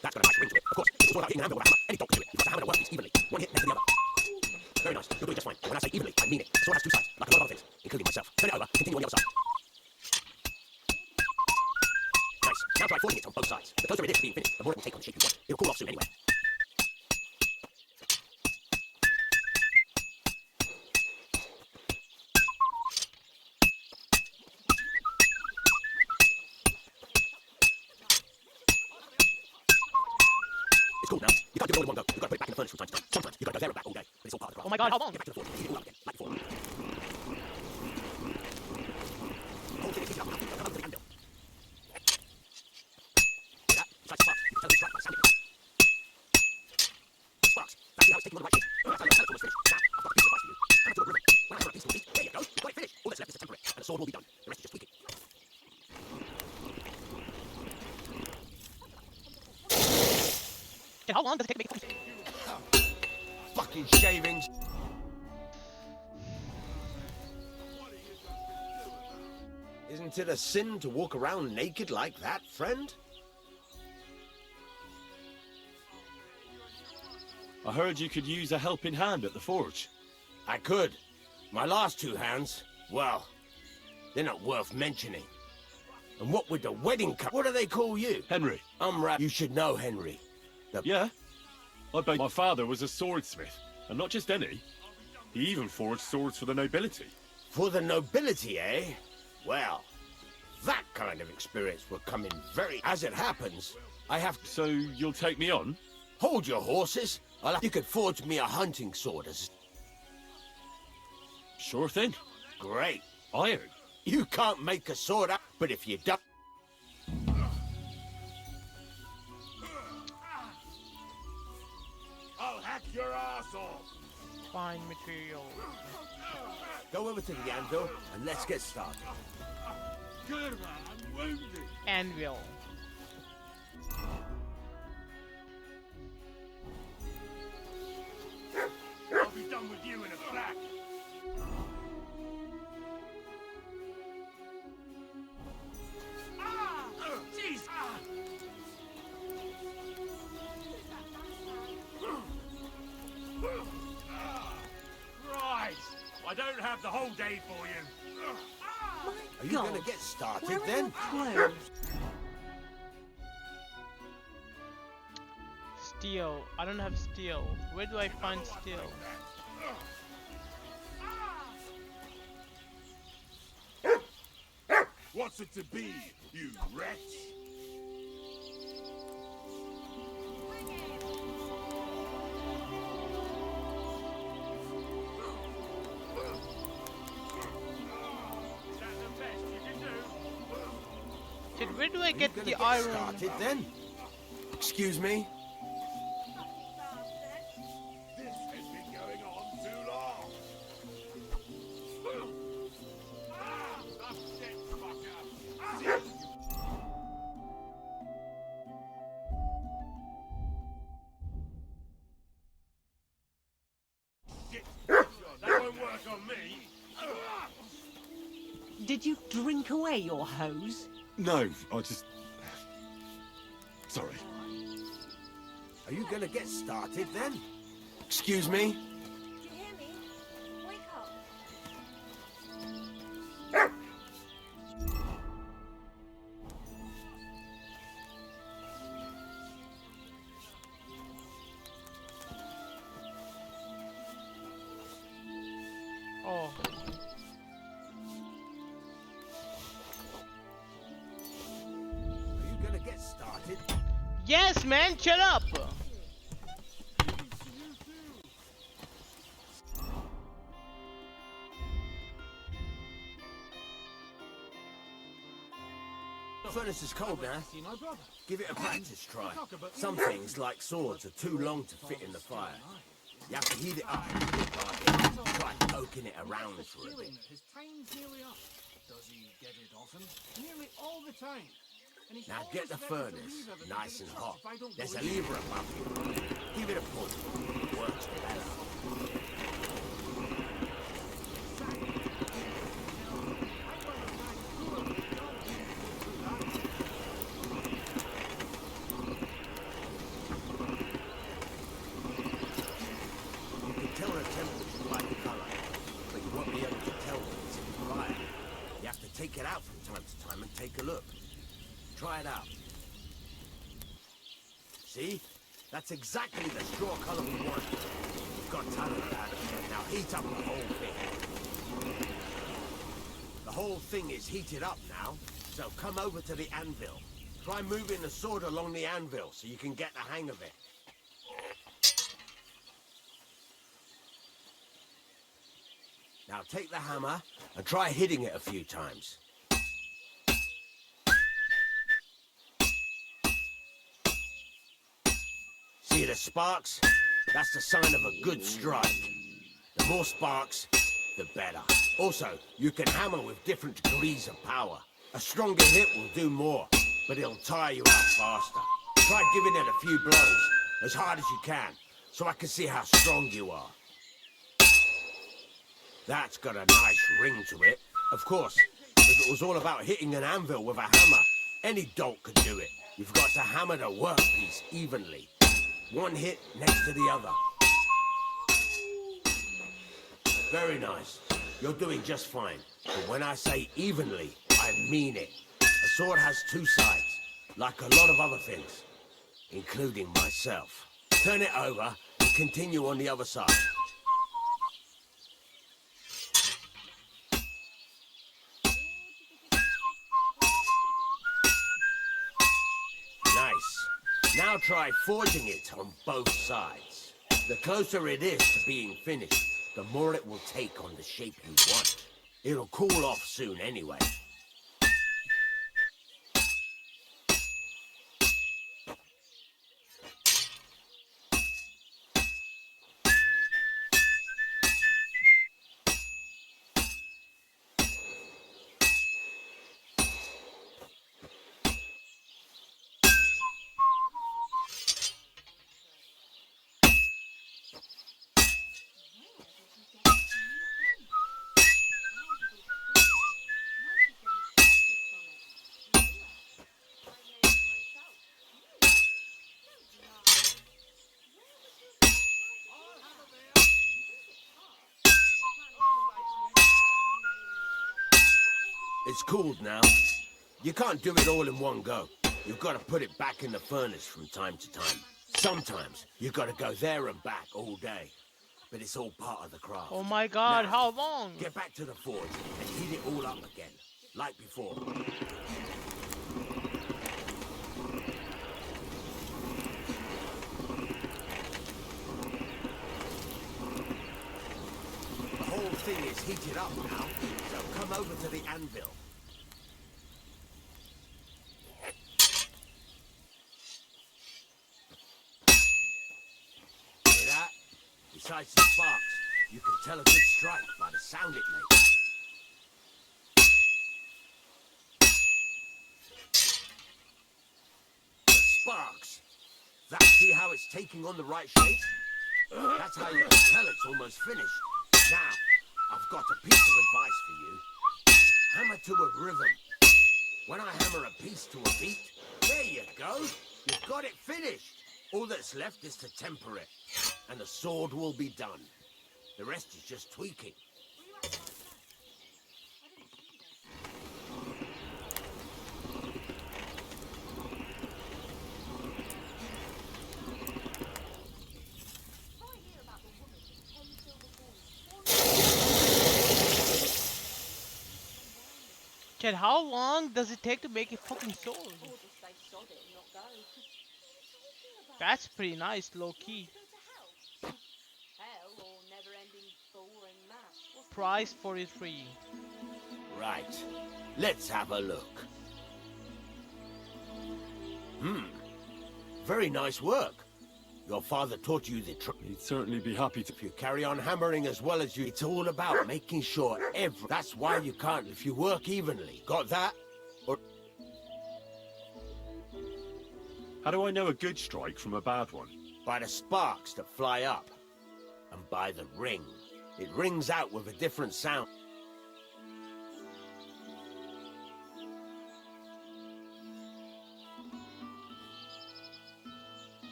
That's got a nice ring to it. Of course, it's all about hitting an anvil with a hammer. Any dog can do it. You've got to hammer the workpiece evenly. One hit next to the other. Very nice. You're doing just fine. When I say evenly, I mean it. The sword has two sides, like a lot of other things, including myself. Turn it over, continue on the other side. Nice. Now try forming it on both sides. The closer it is to being finished, the more it will take on the shape you want. It'll cool off soon anyway. It's cool now. You can't do it all in one go. You've got to put it back in the furnace from time to time. Sometimes you've got to go there and back all day. But it's all part of the craft. Oh my god, how long? Get back to the forge. Heat it all up again, like before. Whole thing is heated up now. Come over to the anvil. See that? It's like sparks. You can tell the strike by sounding it. Sparks. That's how it's taking on the right shape. That's how it's almost finished. Now, I've got a piece of advice for you. Hammer to a ribbon. When I hammer a piece of meat, there you go. You've got it finished. All that's left is to temper it, and the sword will be done. The rest is just tweaking. And how long does it take to make a Fucking shavings. Isn't it a sin to walk around naked like that, friend? I heard you could use a helping hand at the forge. I could. My last two hands, well, they're not worth mentioning. And what with the wedding cup? What do they call you? Henry. You should know Henry. Yeah. My father was a swordsmith, and not just any. He even forged swords for the nobility. For the nobility, eh? Well, that kind of experience will come in very... As it happens, I have... So you'll take me on? Hold your horses. You could forge me a hunting sword as... Sure thing. Great. Iron. You can't make a sword up, but if you don't... us all. Find material. Go over to the anvil and let's get started. Good one, I'm wounded. Anvil. I'll be done with you in a flash. Ah! Jeez! Ah! Christ! I don't have the whole day for you. Are you gonna get started then? Steel. I don't have steel. Where do I find steel? What's it to be, you wretch? Dude, where do I get the Get iron? started then? Excuse me? This has been going on too long. Ah, upset fucker. That won't work on me. Did you drink away your hose? No, I just... Sorry. Are you gonna get started then? Excuse me? Do you hear me? Wake up. Oh. Are you gonna get started? Yes, man, shut up. The furnace is cold now. Give it a practice try. Some things, like swords, are too long to fit in the fire. You have to heat it up. Try poking it around for a bit. His time's nearly up. Does he get it often? Nearly all the time. And he's Now always get the threatened to furnace leave everything nice to and the hot. trust if I don't There's go a in. lever above you. Give it a push. It works better. You can tell the temperature by the colour, but you won't be able to tell when it's in the fire. You have to take it out from time to time and take a look. Try it out. See? That's exactly the straw colour we want. You've got talent, lad. Now heat up the whole thing. The whole thing is heated up now, so come over to the anvil. Try moving the sword along the anvil so you can get the hang of it. Now take the hammer and try hitting it a few times. See the sparks? That's the sign of a good strike. The more sparks, the better. Also, you can hammer with different degrees of power. A stronger hit will do more, but it'll tire you out faster. Try giving it a few blows, as hard as you can, so I can see how strong you are. That's got a nice ring to it. Of course, if it was all about hitting an anvil with a hammer, any dolt could do it. You've got to hammer the workpiece evenly. One hit next to the other. Very nice. You're doing just fine. But when I say evenly, I mean it. A sword has two sides, like a lot of other things, including myself. Turn it over and continue on the other side. Nice. Now try forging it on both sides. The closer it is to being finished, the more it will take on the shape you want. It'll cool off soon anyway. It's cooled now. You can't do it all in one go. You've got to put it back in the furnace from time to time. Sometimes you've got to go there and back all day. But it's all part of the craft. Oh my god, Now, how long? get back to the forge and heat it all up again, like before. The whole thing is heated up now, so come over to the anvil. Hear that? Besides the sparks, you can tell a good strike by the sound it makes. The sparks! See how it's taking on the right shape? That's how you can tell it's almost finished. Now, I've got a piece of advice for you. Hammer to a rhythm. When I hammer a piece to a beat, there you go. You've got it finished. All that's left is to temper it, and the sword will be done. The rest is just tweaking. Chad, how long does it take to make a fucking sword? That's pretty nice, low-key. Price 43. Right. Let's have a look. Very nice work. Your father taught you the trick. He'd certainly be happy to. If you carry on hammering as well as you, it's all about making sure That's why you can't if you work evenly. Got that? Or How do I know a good strike from a bad one? by the sparks that fly up. And by the ring. It rings out with a different sound.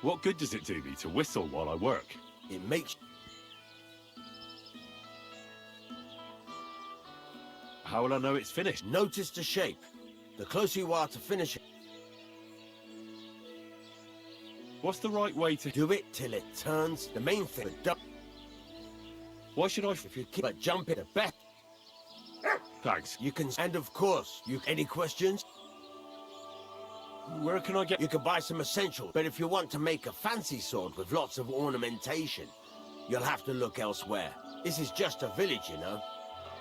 What good does it do me to whistle while I work? It makes... How will I know it's finished? Notice the shape. The closer you are to finishing... What's the right way to... Do it till it turns. The main thing... Why should I... If you keep jumping the best... Thanks. You can... And of course, any questions? Where can I get... You can buy some essentials, but if you want to make a fancy sword with lots of ornamentation, you'll have to look elsewhere. This is just a village, you know.